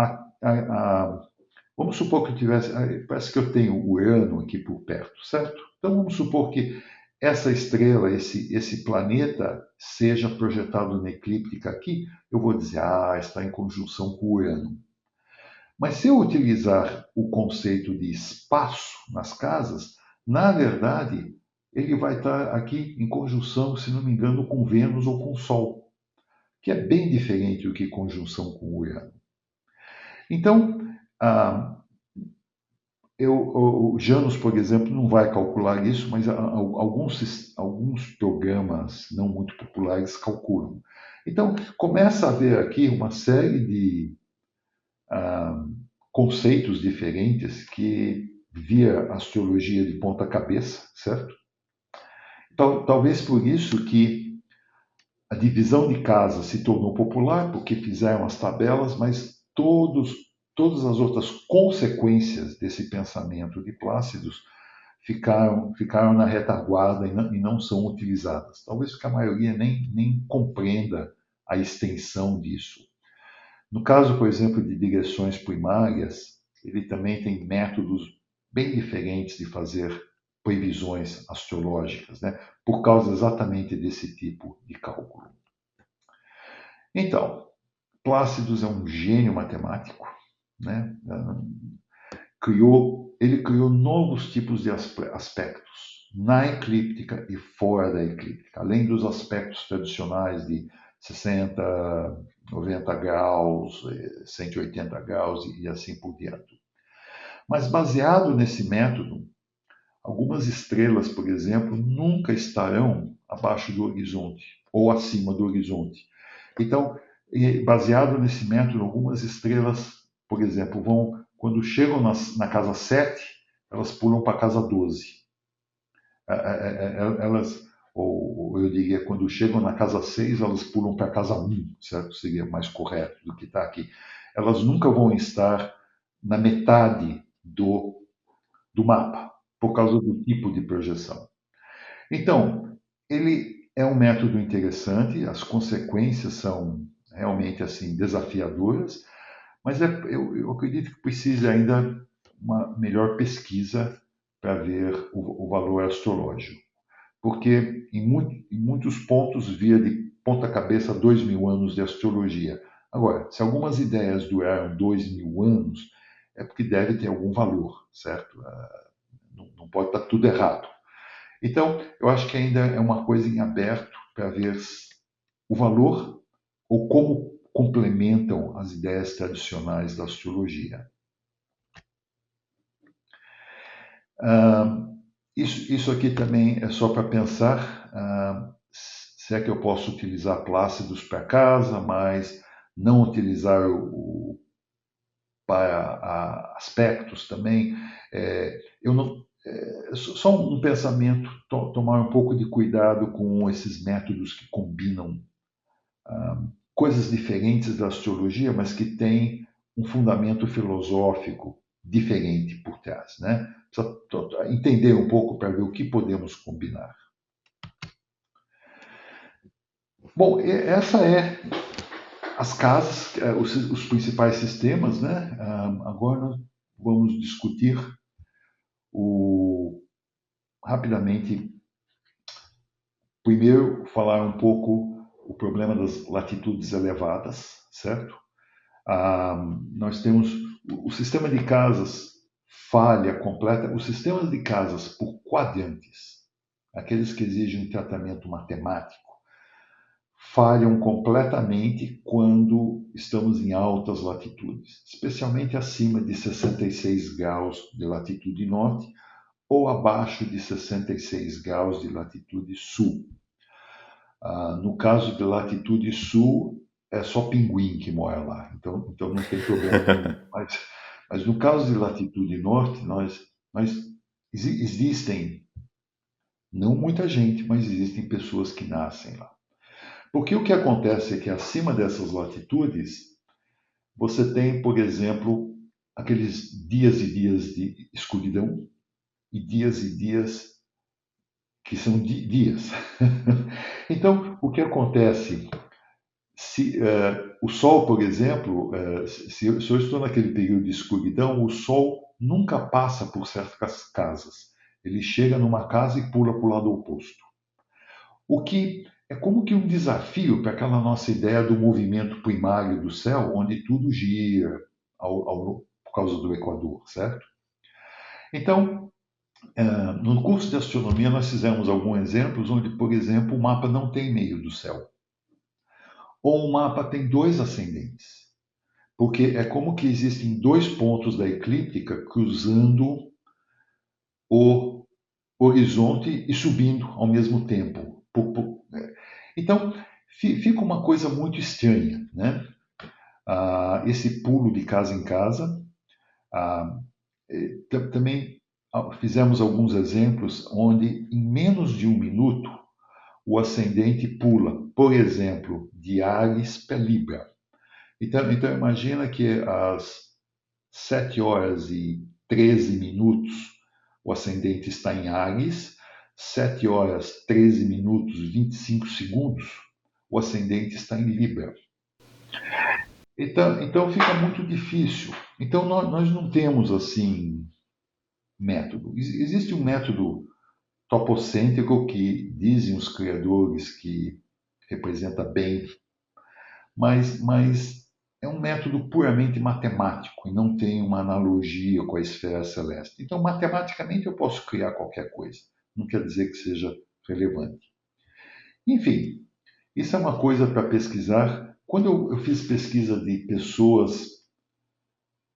Vamos supor que eu tivesse, parece que eu tenho o Urano aqui por perto, certo? Então vamos supor que essa estrela, esse planeta, seja projetado na eclíptica aqui, eu vou dizer, está em conjunção com o Urano. Mas se eu utilizar o conceito de espaço nas casas, na verdade, ele vai estar aqui em conjunção, se não me engano, com Vênus ou com o Sol, que é bem diferente do que conjunção com Urano. Então, ah, o Janus, por exemplo, não vai calcular isso, mas alguns programas não muito populares calculam. Então, começa a haver aqui uma série de ah, conceitos diferentes que via astrologia de ponta cabeça, certo? Talvez por isso que a divisão de casa se tornou popular, porque fizeram as tabelas, mas todas as outras consequências desse pensamento de Plácidos ficaram na retaguarda e não são utilizadas. Talvez porque a maioria nem compreenda a extensão disso. No caso, por exemplo, de digressões primárias, ele também tem métodos bem diferentes de fazer previsões astrológicas, né? Por causa exatamente desse tipo de cálculo. Então, Plácidos é um gênio matemático, né? Ele criou novos tipos de aspectos na eclíptica e fora da eclíptica, além dos aspectos tradicionais de 60, 90 graus, 180 graus e assim por diante. Mas baseado nesse método, algumas estrelas, por exemplo, nunca estarão abaixo do horizonte ou acima do horizonte. Então, baseado nesse método, algumas estrelas, por exemplo, quando chegam na casa 7, elas pulam para a casa 12. Elas, ou eu diria, quando chegam na casa 6, elas pulam para a casa 1, certo? Seria mais correto do que está aqui. Elas nunca vão estar na metade do mapa, por causa do tipo de projeção. Então, ele é um método interessante, as consequências são realmente assim desafiadoras, mas eu acredito que precisa ainda uma melhor pesquisa para ver o valor astrológico, porque em muitos pontos via de ponta cabeça 2.000 anos de astrologia. Agora, se algumas ideias duraram 2.000 anos, é porque deve ter algum valor, certo? Não pode estar tudo errado. Então, eu acho que ainda é uma coisa em aberto para ver o valor ou como complementam as ideias tradicionais da astrologia. Isso aqui também é só para pensar se é que eu posso utilizar Plácidos para casa, mas não utilizar para aspectos também. Eu não, só um pensamento, tomar um pouco de cuidado com esses métodos que combinam coisas diferentes da astrologia, mas que têm um fundamento filosófico diferente por trás, né? Precisa entender um pouco para ver o que podemos combinar. Bom, essa é as casas, os principais sistemas, né? Agora vamos discutir rapidamente. Primeiro, falar um pouco o problema das latitudes elevadas, certo? Nós temos o sistema de casas falha completa. Os sistemas de casas por quadrantes, aqueles que exigem tratamento matemático, falham completamente quando estamos em altas latitudes, especialmente acima de 66 graus de latitude norte ou abaixo de 66 graus de latitude sul. No caso de latitude sul, é só pinguim que mora lá, então não tem problema nenhum. Mas no caso de latitude norte, existem, não muita gente, mas existem pessoas que nascem lá. Porque o que acontece é que acima dessas latitudes, você tem, por exemplo, aqueles dias e dias de escuridão e dias que são dias. Então, o que acontece? O Sol, por exemplo, se eu estou naquele período de escuridão, o Sol nunca passa por certas casas. Ele chega numa casa e pula para o lado oposto. O que é como que um desafio para aquela nossa ideia do movimento primário do céu, onde tudo gira por causa do Equador, certo? Então, no curso de astronomia, nós fizemos alguns exemplos onde, por exemplo, o mapa não tem meio do céu. Ou o mapa tem dois ascendentes. Porque é como que existem dois pontos da eclíptica cruzando o horizonte e subindo ao mesmo tempo. Então, fica uma coisa muito estranha, né? Esse pulo de casa em casa. Também fizemos alguns exemplos onde, em menos de um minuto, o ascendente pula, por exemplo, de Áries para Libra. Então imagina que às 7 horas e 13 minutos o ascendente está em Áries, 7 horas 13 minutos e 25 segundos o ascendente está em Libra. Então fica muito difícil. Então nós não temos assim método. Existe um método topocêntrico que dizem os criadores que representa bem, mas é um método puramente matemático e não tem uma analogia com a esfera celeste. Então, matematicamente, eu posso criar qualquer coisa. Não quer dizer que seja relevante. Enfim, isso é uma coisa para pesquisar. Quando eu fiz pesquisa de pessoas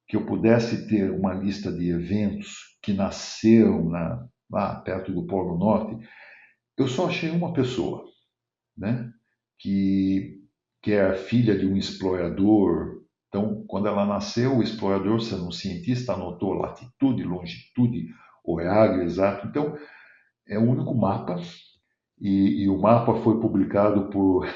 que eu pudesse ter uma lista de eventos que nasceram lá perto do Polo Norte, eu só achei uma pessoa, né? que, que é a filha de um explorador. Então, quando ela nasceu, o explorador, sendo um cientista, anotou latitude, longitude, horário exato. Então, é o único mapa, e o mapa foi publicado por,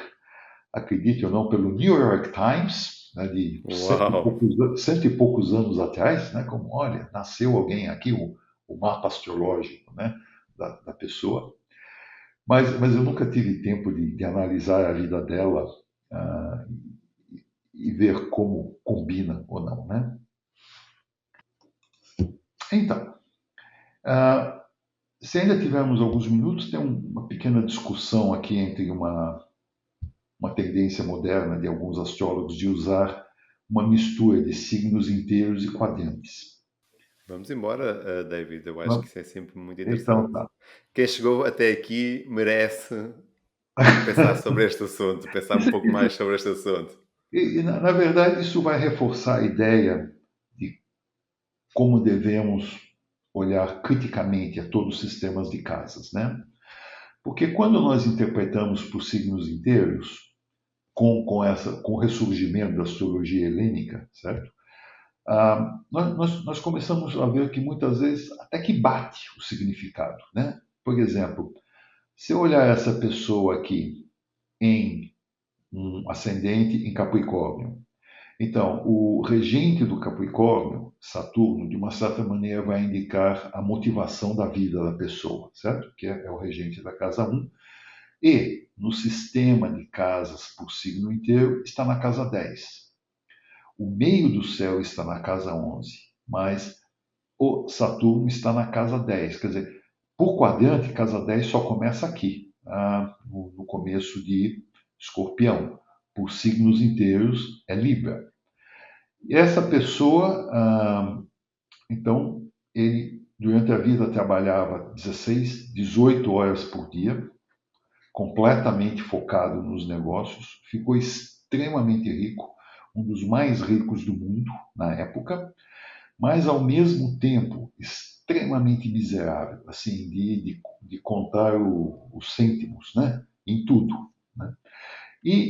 acredite ou não, pelo New York Times, né, de Uau! cento e poucos anos atrás, né, como, olha, nasceu alguém aqui, o mapa astrológico, né, da pessoa. Mas eu nunca tive tempo de analisar a vida dela ah, e ver como combina ou não, né? Então, ah, se ainda tivermos alguns minutos, tem uma pequena discussão aqui entre uma tendência moderna de alguns astrólogos de usar uma mistura de signos inteiros e quadrantes. Vamos embora, David. Eu acho que isso é sempre muito Então, interessante. tá. Quem chegou até aqui merece pensar sobre este assunto, pensar um Isso, pouco mais isso, sobre este assunto. na verdade, isso vai reforçar a ideia de como devemos olhar criticamente a todos os sistemas de casas, né? Porque quando nós interpretamos por signos inteiros, com o ressurgimento da astrologia helênica, certo? Nós começamos a ver que muitas vezes até que bate o significado, né? Por exemplo, se eu olhar essa pessoa aqui em um ascendente em Capricórnio, então o regente do Capricórnio, Saturno, de uma certa maneira vai indicar a motivação da vida da pessoa, certo? Que é o regente da casa um. E no sistema de casas por signo inteiro está na casa 10. O meio do céu está na casa 11, mas o Saturno está na casa 10. Quer dizer, por quadrante, casa 10 só começa aqui, no começo de Escorpião. Por signos inteiros é Libra. E essa pessoa, então, ele durante a vida trabalhava 16, 18 horas por dia, completamente focado nos negócios, ficou extremamente rico, um dos mais ricos do mundo na época, mas ao mesmo tempo extremamente miserável, assim, de contar os cêntimos, né, em tudo. Né? E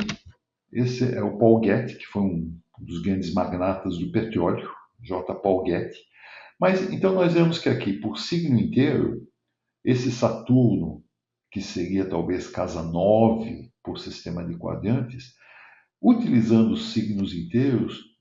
esse é o Paul Getty, que foi um dos grandes magnatas do petróleo, J. Paul Getty. Mas então nós vemos que aqui, por signo inteiro, esse Saturno, que seria talvez casa 9 por sistema de quadrantes, utilizando os signos inteiros,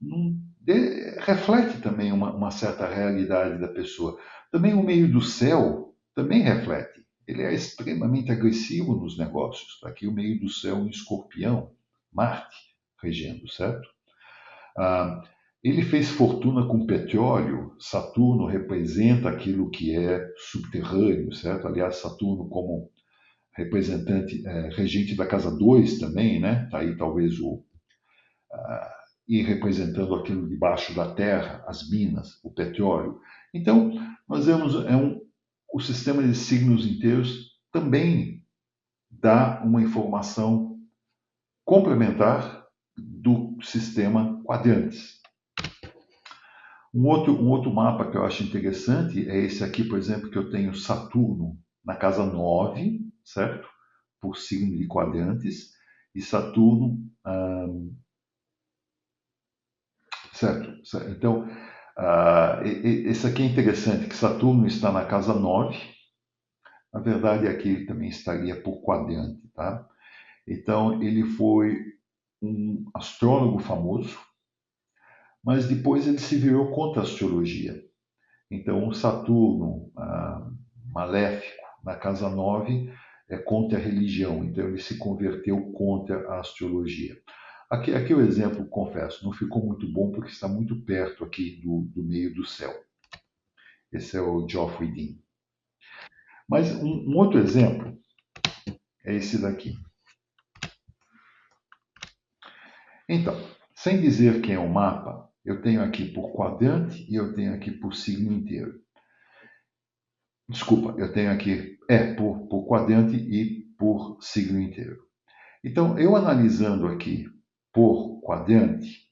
reflete também uma certa realidade da pessoa. Também o meio do céu também reflete. Ele é extremamente agressivo nos negócios. Está aqui o meio do céu em Escorpião, Marte, regendo, certo? Ah, ele fez fortuna com petróleo. Saturno representa aquilo que é subterrâneo, certo? Aliás, Saturno como representante, regente da casa 2 também, né? Tá aí talvez e representando aquilo debaixo da terra, as minas, o petróleo. Então, nós vemos o sistema de signos inteiros também dá uma informação complementar do sistema quadrantes. Um outro mapa que eu acho interessante é esse aqui, por exemplo, que eu tenho Saturno na casa 9, certo? Por signo de quadrantes, e Saturno, certo? Então, esse aqui é interessante, que Saturno está na casa 9. Na verdade, aqui ele também estaria por quadrante, tá? Então, ele foi um astrólogo famoso, mas depois ele se virou contra a astrologia. Então, o Saturno, maléfico, na casa 9, é contra a religião. Então, ele se converteu contra a astrologia. Aqui o exemplo, confesso, não ficou muito bom porque está muito perto aqui do meio do céu. Esse é o Geoffrey Dean. Mas um outro exemplo é esse daqui. Então, sem dizer quem é o mapa, eu tenho aqui por quadrante e eu tenho aqui por signo inteiro. Desculpa, eu tenho aqui por quadrante e por signo inteiro. Então, eu analisando aqui por quadrante,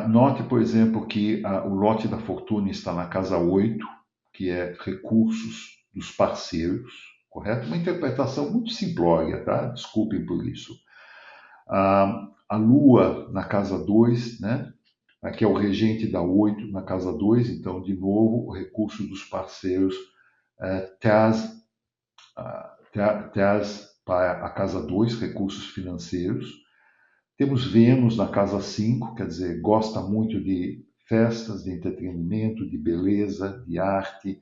note, por exemplo, que o lote da fortuna está na casa 8, que é recursos dos parceiros, correto? Uma interpretação muito simplória, tá? Desculpem por isso. A Lua na casa 2, né? Aqui é o regente da 8 na casa 2, então, de novo, o recurso dos parceiros traz para a casa 2 recursos financeiros. Temos Vênus na casa 5, quer dizer, gosta muito de festas, de entretenimento, de beleza, de arte,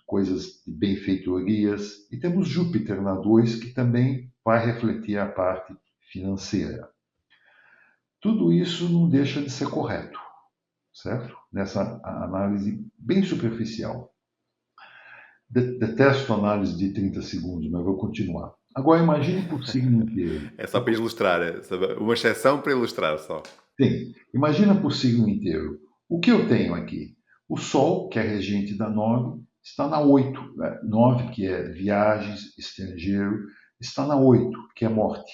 coisas de benfeitorias. E temos Júpiter na 2, que também vai refletir a parte financeira. Tudo isso não deixa de ser correto, certo? Nessa análise bem superficial. Detesto análise de 30 segundos, mas vou continuar. Agora imagine por signo inteiro. É só para ilustrar, uma exceção para ilustrar só. Sim, imagina por signo inteiro. O que eu tenho aqui? O Sol, que é regente da 9, está na 8. 9, que é viagens, estrangeiro, está na 8, que é morte.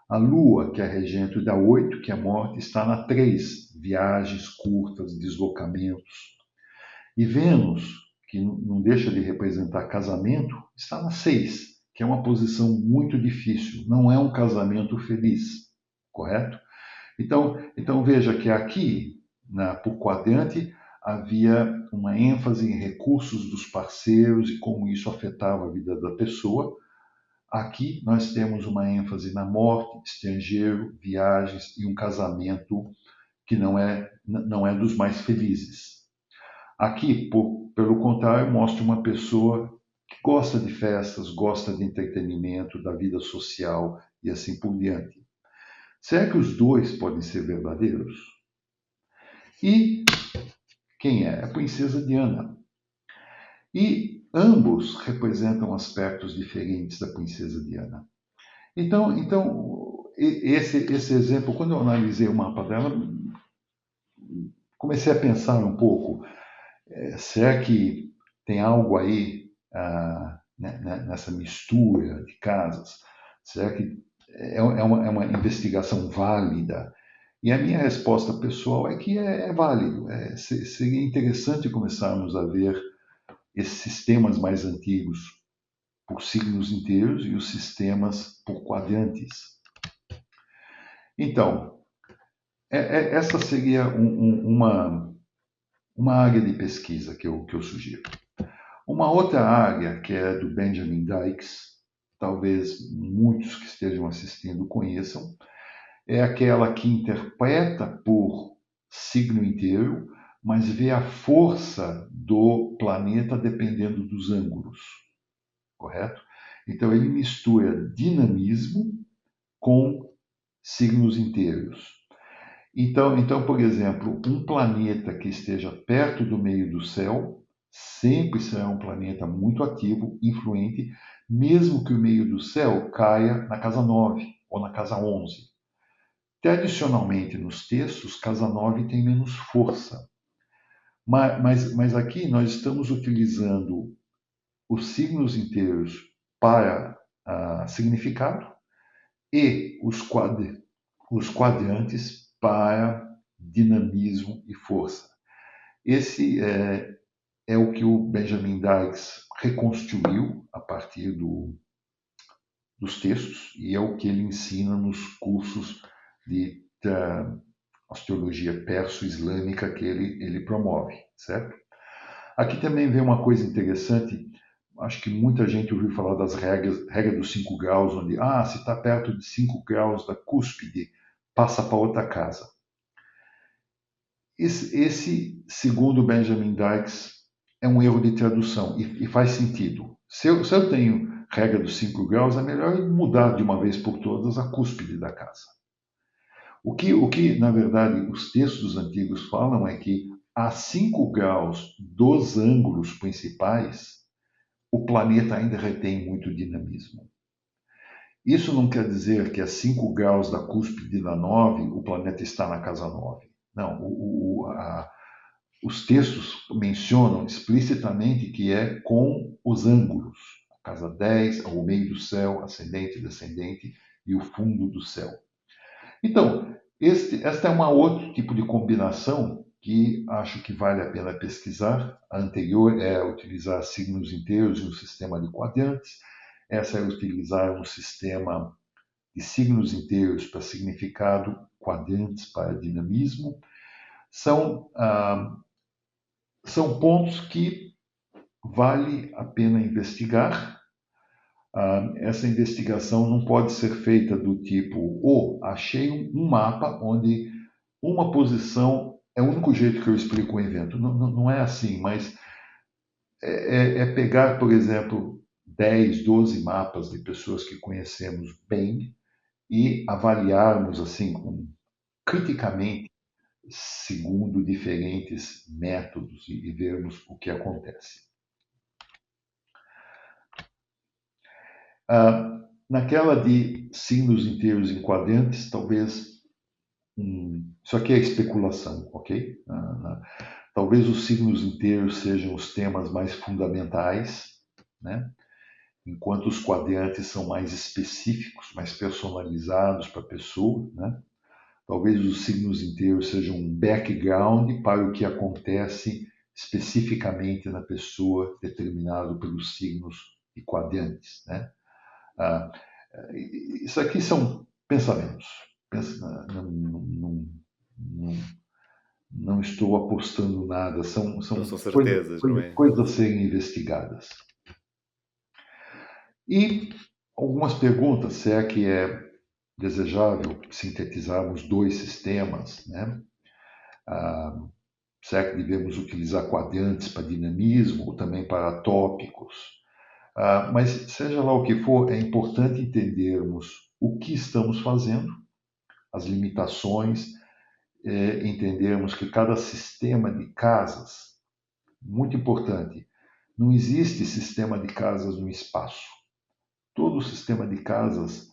A Lua, que é regente da 8, que é morte, está na 3, viagens curtas, deslocamentos. E Vênus, que não deixa de representar casamento, está na 6, que é uma posição muito difícil, não é um casamento feliz, correto? Então veja que aqui, por quadrante, havia uma ênfase em recursos dos parceiros e como isso afetava a vida da pessoa. Aqui nós temos uma ênfase na morte, estrangeiro, viagens e um casamento que não é dos mais felizes. Aqui, pelo contrário, mostra uma pessoa que gosta de festas, gosta de entretenimento, da vida social e assim por diante. Será que os dois podem ser verdadeiros? E quem é? A princesa Diana. E ambos representam aspectos diferentes da princesa Diana. Então esse exemplo, quando eu analisei o mapa dela, comecei a pensar um pouco, será que tem algo aí nessa mistura de casas? Será que é uma investigação válida? E a minha resposta pessoal é que é válido. Seria interessante começarmos a ver esses sistemas mais antigos por signos inteiros e os sistemas por quadrantes. Então, essa seria uma área de pesquisa que eu sugiro. Uma outra área, que é do Benjamin Dykes, talvez muitos que estejam assistindo conheçam, é aquela que interpreta por signo inteiro, mas vê a força do planeta dependendo dos ângulos, correto? Então ele mistura dinamismo com signos inteiros. Então, por exemplo, um planeta que esteja perto do meio do céu sempre será um planeta muito ativo, influente, mesmo que o meio do céu caia na casa 9 ou na casa 11. Tradicionalmente, nos textos, casa 9 tem menos força. Mas aqui nós estamos utilizando os signos inteiros para significado e os quadrantes para dinamismo e força. Esse é o que o Benjamin Dykes reconstruiu a partir dos textos e é o que ele ensina nos cursos de astrologia perso-islâmica que ele promove, certo? Aqui também vem uma coisa interessante, acho que muita gente ouviu falar das regra dos 5 graus, onde, se está perto de 5 graus da cúspide, passa para outra casa. Esse, segundo Benjamin Dykes, é um erro de tradução e faz sentido. Se eu tenho regra dos 5 graus, é melhor mudar de uma vez por todas a cúspide da casa. O que, na verdade, os textos antigos falam é que a 5 graus dos ângulos principais, o planeta ainda retém muito dinamismo. Isso não quer dizer que a 5 graus da cúspide da 9, o planeta está na casa 9. Não, os textos mencionam explicitamente que é com os ângulos. A casa 10, o meio do céu, ascendente, descendente e o fundo do céu. Então, esta é uma outro tipo de combinação que acho que vale a pena pesquisar. A anterior é utilizar signos inteiros em um sistema de quadrantes. Essa é utilizar um sistema de signos inteiros para significado, quadrantes para dinamismo. São pontos que vale a pena investigar. Essa investigação não pode ser feita do tipo, achei um mapa onde uma posição é o único jeito que eu explico um evento. Não é assim, mas é pegar, por exemplo, 10, 12 mapas de pessoas que conhecemos bem e avaliarmos assim, criticamente, segundo diferentes métodos e vermos o que acontece. Naquela de signos inteiros em quadrantes, talvez isso aqui é especulação, ok? Talvez os signos inteiros sejam os temas mais fundamentais, né? Enquanto os quadrantes são mais específicos, mais personalizados para a pessoa, né? Talvez os signos inteiros sejam um background para o que acontece especificamente na pessoa, determinado pelos signos e quadrantes, né? Isso aqui são pensamentos. Não estou apostando nada, são Não são certezas, não é? coisas a serem investigadas. E algumas perguntas, se é que é desejável sintetizarmos 2 sistemas, né? Se é que devemos utilizar quadrantes para dinamismo ou também para tópicos. Mas seja lá o que for, é importante entendermos o que estamos fazendo, as limitações, entendermos que cada sistema de casas, muito importante, não existe sistema de casas no espaço. Todo sistema de casas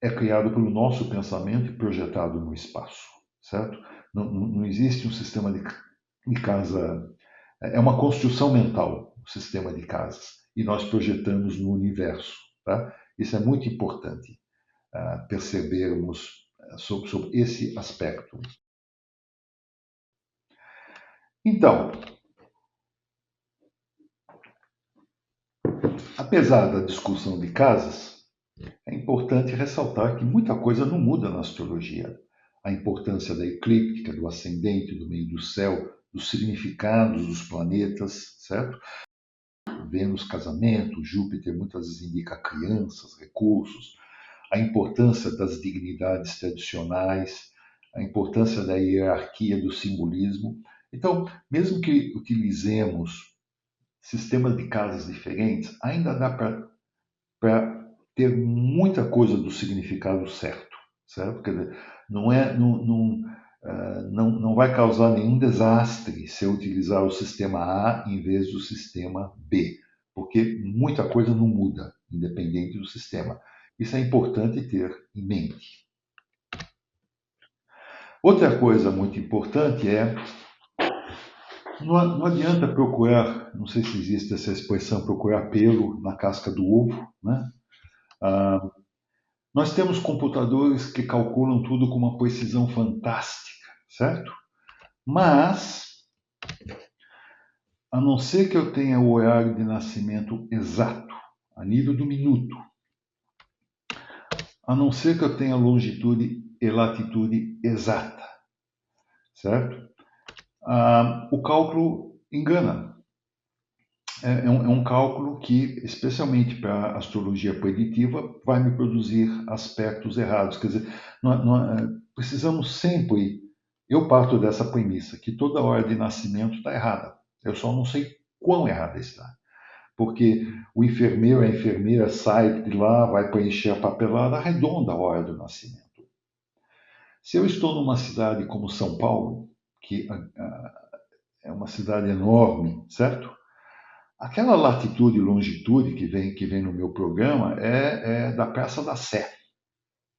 é criado pelo nosso pensamento e projetado no espaço, certo? Não existe um sistema de casa, é uma construção mental, o sistema de casas, e nós projetamos no universo, tá? Isso é muito importante percebermos sobre esse aspecto. Então, apesar da discussão de casas, é importante ressaltar que muita coisa não muda na astrologia. A importância da eclíptica, do ascendente, do meio do céu, dos significados dos planetas, certo? Vênus, casamento, Júpiter muitas vezes indica crianças, recursos, a importância das dignidades tradicionais, a importância da hierarquia, do simbolismo. Então, mesmo que utilizemos sistemas de casas diferentes, ainda dá para ter muita coisa do significado certo, certo? Quer dizer, não vai causar nenhum desastre se eu utilizar o sistema A em vez do sistema B, porque muita coisa não muda, independente do sistema. Isso é importante ter em mente. Outra coisa muito importante é, não adianta procurar, não sei se existe essa expressão, procurar pelo na casca do ovo, né? Ah, nós temos computadores que calculam tudo com uma precisão fantástica, certo? Mas, a não ser que eu tenha o horário de nascimento exato, a nível do minuto, a não ser que eu tenha longitude e latitude exata, certo? O cálculo engana. É um cálculo que, especialmente para astrologia preditiva, vai me produzir aspectos errados. Quer dizer, precisamos sempre. Eu parto dessa premissa que toda hora de nascimento está errada. Eu só não sei quão errada está. Porque o enfermeiro, a enfermeira sai de lá, vai preencher a papelada, arredonda a hora do nascimento. Se eu estou numa cidade como São Paulo, que é uma cidade enorme, certo? Aquela latitude e longitude que vem no meu programa é da Praça da Sé,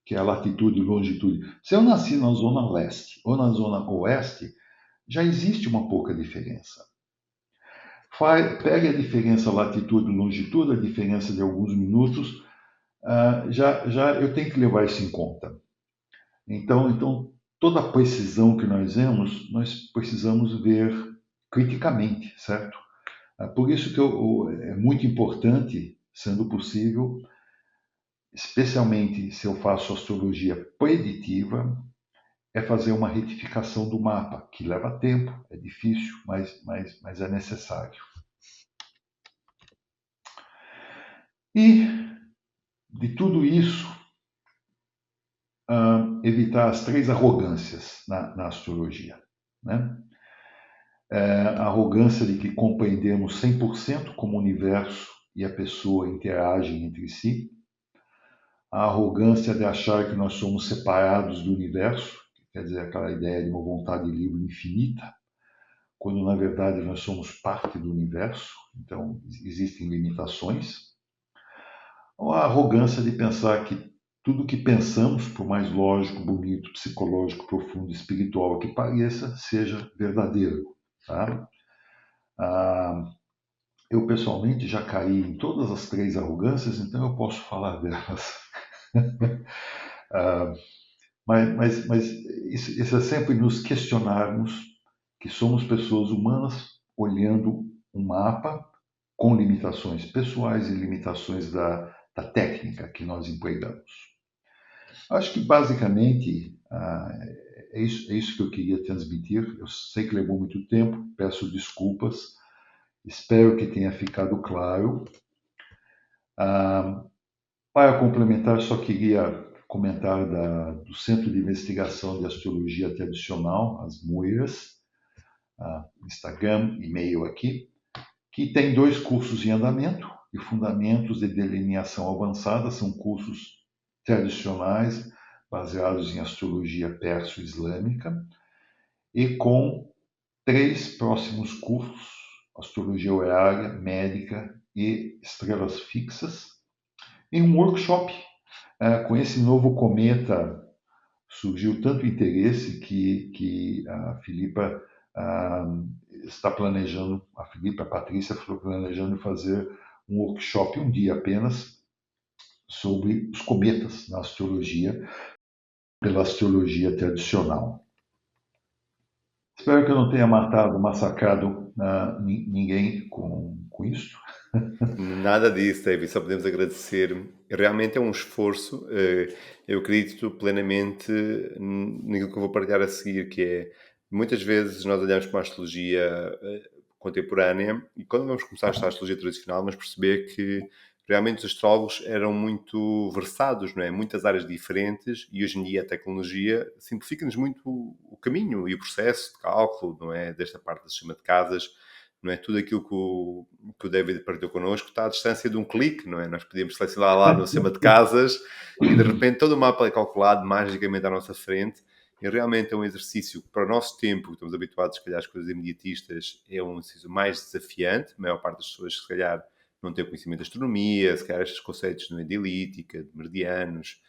que é a latitude e longitude. Se eu nasci na zona leste ou na zona oeste, já existe uma pouca diferença. Pegue a diferença latitude e longitude, a diferença de alguns minutos, já eu tenho que levar isso em conta. Então toda a precisão que nós vemos, nós precisamos ver criticamente, certo? Por isso que é muito importante, sendo possível, especialmente se eu faço astrologia preditiva, é fazer uma retificação do mapa, que leva tempo, é difícil, mas é necessário. E de tudo isso, evitar as 3 arrogâncias na astrologia. Né? A arrogância de que compreendemos 100% como o universo e a pessoa interagem entre si, a arrogância de achar que nós somos separados do universo, quer dizer, aquela ideia de uma vontade livre infinita, quando na verdade nós somos parte do universo, então existem limitações. Ou a arrogância de pensar que tudo que pensamos, por mais lógico, bonito, psicológico, profundo, espiritual que pareça, seja verdadeiro. Tá? Eu pessoalmente já caí em todas as 3 arrogâncias, então eu posso falar delas. Mas isso é sempre nos questionarmos que somos pessoas humanas olhando um mapa com limitações pessoais e limitações da técnica que nós empregamos. Acho que basicamente é isso que eu queria transmitir. Eu sei que levou muito tempo, peço desculpas, espero que tenha ficado claro. Para complementar, só queria comentar do Centro de Investigação de Astrologia Tradicional, as MUIRAS, Instagram, e-mail aqui, que tem 2 cursos em andamento, de Fundamentos de Delineação Avançada, são cursos tradicionais, baseados em astrologia perso-islâmica, e com 3 próximos cursos, Astrologia Horária, Médica e Estrelas Fixas, em um workshop. Com esse novo cometa surgiu tanto interesse que a Filipa está planejando, a Filipa, a Patrícia, está planejando fazer um workshop, um dia apenas, sobre os cometas na astrologia, pela astrologia tradicional. Espero que eu não tenha massacrado ninguém com isso. Nada disso, David, só podemos agradecer. Realmente é um esforço, eu acredito plenamente naquilo que eu vou partilhar a seguir, que é, muitas vezes nós olhamos para a astrologia contemporânea e quando vamos começar a estudar a astrologia tradicional, vamos perceber que realmente os astrólogos eram muito versados, não é? Muitas áreas diferentes e hoje em dia a tecnologia simplifica-nos muito o caminho e o processo de cálculo, não é? Desta parte do sistema de casas. não é? Tudo aquilo que o David partilhou connosco está à distância de um clique, não é? Nós podíamos selecionar lá no sistema de casas e de repente todo o mapa é calculado magicamente à nossa frente. E realmente é um exercício que, para o nosso tempo, que estamos habituados, se calhar, às coisas imediatistas, é um exercício mais desafiante. A maior parte das pessoas, se calhar, não tem conhecimento de astronomia, se calhar estes conceitos de elíptica, de meridianos,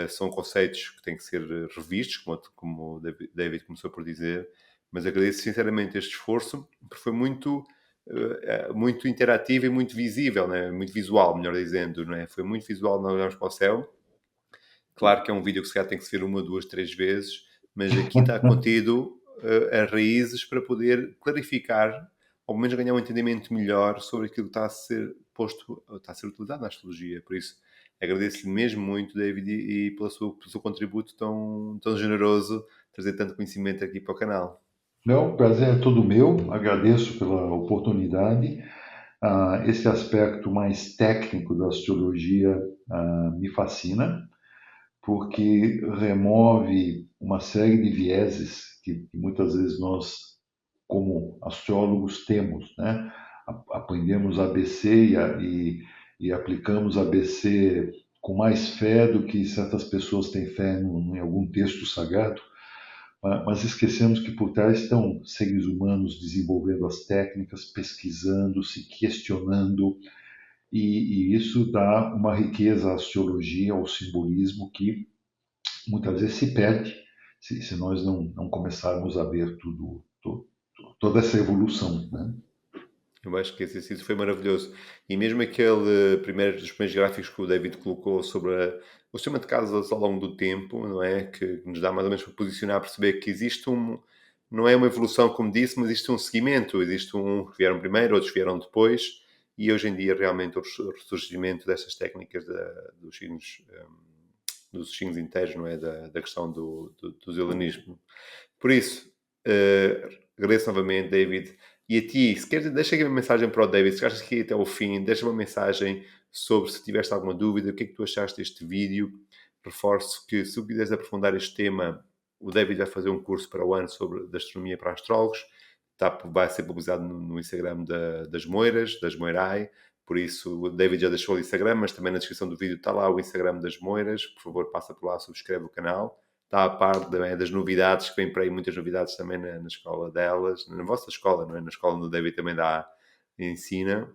são conceitos que têm que ser revistos, como o David começou por dizer, mas agradeço sinceramente este esforço, porque foi muito interativo e muito visível, né? Muito visual, melhor dizendo, não é? Foi muito visual, nós olhamos para o céu. Claro que é um vídeo que se calhar tem que se ver uma, duas, três vezes, mas aqui está contido as raízes para poder clarificar, ou menos ganhar um entendimento melhor sobre aquilo que está a ser posto, está a ser utilizado na astrologia. Por isso, agradeço-lhe mesmo muito, David, e pelo seu contributo tão generoso, trazer tanto conhecimento aqui para o canal. Não, o prazer é todo meu, agradeço pela oportunidade. Esse aspecto mais técnico da astrologia me fascina, porque remove uma série de vieses que muitas vezes nós, como astrólogos, temos, né? Aprendemos ABC e aplicamos ABC com mais fé do que certas pessoas têm fé em algum texto sagrado, mas esquecemos que por trás estão seres humanos desenvolvendo as técnicas, pesquisando, se questionando, e isso dá uma riqueza à astrologia, ao simbolismo que muitas vezes se perde se nós não começarmos a ver toda essa evolução, né? Eu acho que esse exercício foi maravilhoso. E mesmo aquele dos primeiros gráficos que o David colocou sobre o sistema de casas ao longo do tempo, não é? Que nos dá mais ou menos para posicionar, perceber que existe não é uma evolução, como disse, mas existe um seguimento. Existe um que vieram primeiro, outros vieram depois. E hoje em dia, realmente, o ressurgimento destas técnicas dos signos inteiros, não é? Da questão do helenismo. Por isso, agradeço novamente, David. E a ti, se queres, deixa aqui uma mensagem para o David. Se achas que até o fim, deixa uma mensagem sobre se tiveste alguma dúvida, o que é que tu achaste deste vídeo. Reforço que se tu quiseres aprofundar este tema, o David vai fazer um curso para o ano de astronomia para astrólogos. Vai ser publicado no Instagram das Moiras, das Moirai. Por isso, o David já deixou o Instagram, mas também na descrição do vídeo está lá o Instagram das Moiras. Por favor, passa por lá, subscreve o canal. Está a par das novidades, que vem para aí muitas novidades também na escola delas, na vossa escola, não é? Na escola onde o David também ensina.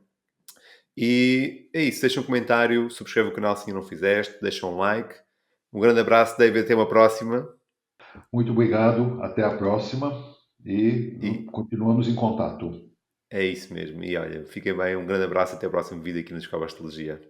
E é isso, deixa um comentário, subscreve o canal se ainda não fizeste, deixa um like. Um grande abraço, David, até uma próxima. Muito obrigado, até a próxima e E continuamos em contato. é isso mesmo. E olha, fiquem bem, um grande abraço, até o próximo vídeo aqui na Escola de Astrologia.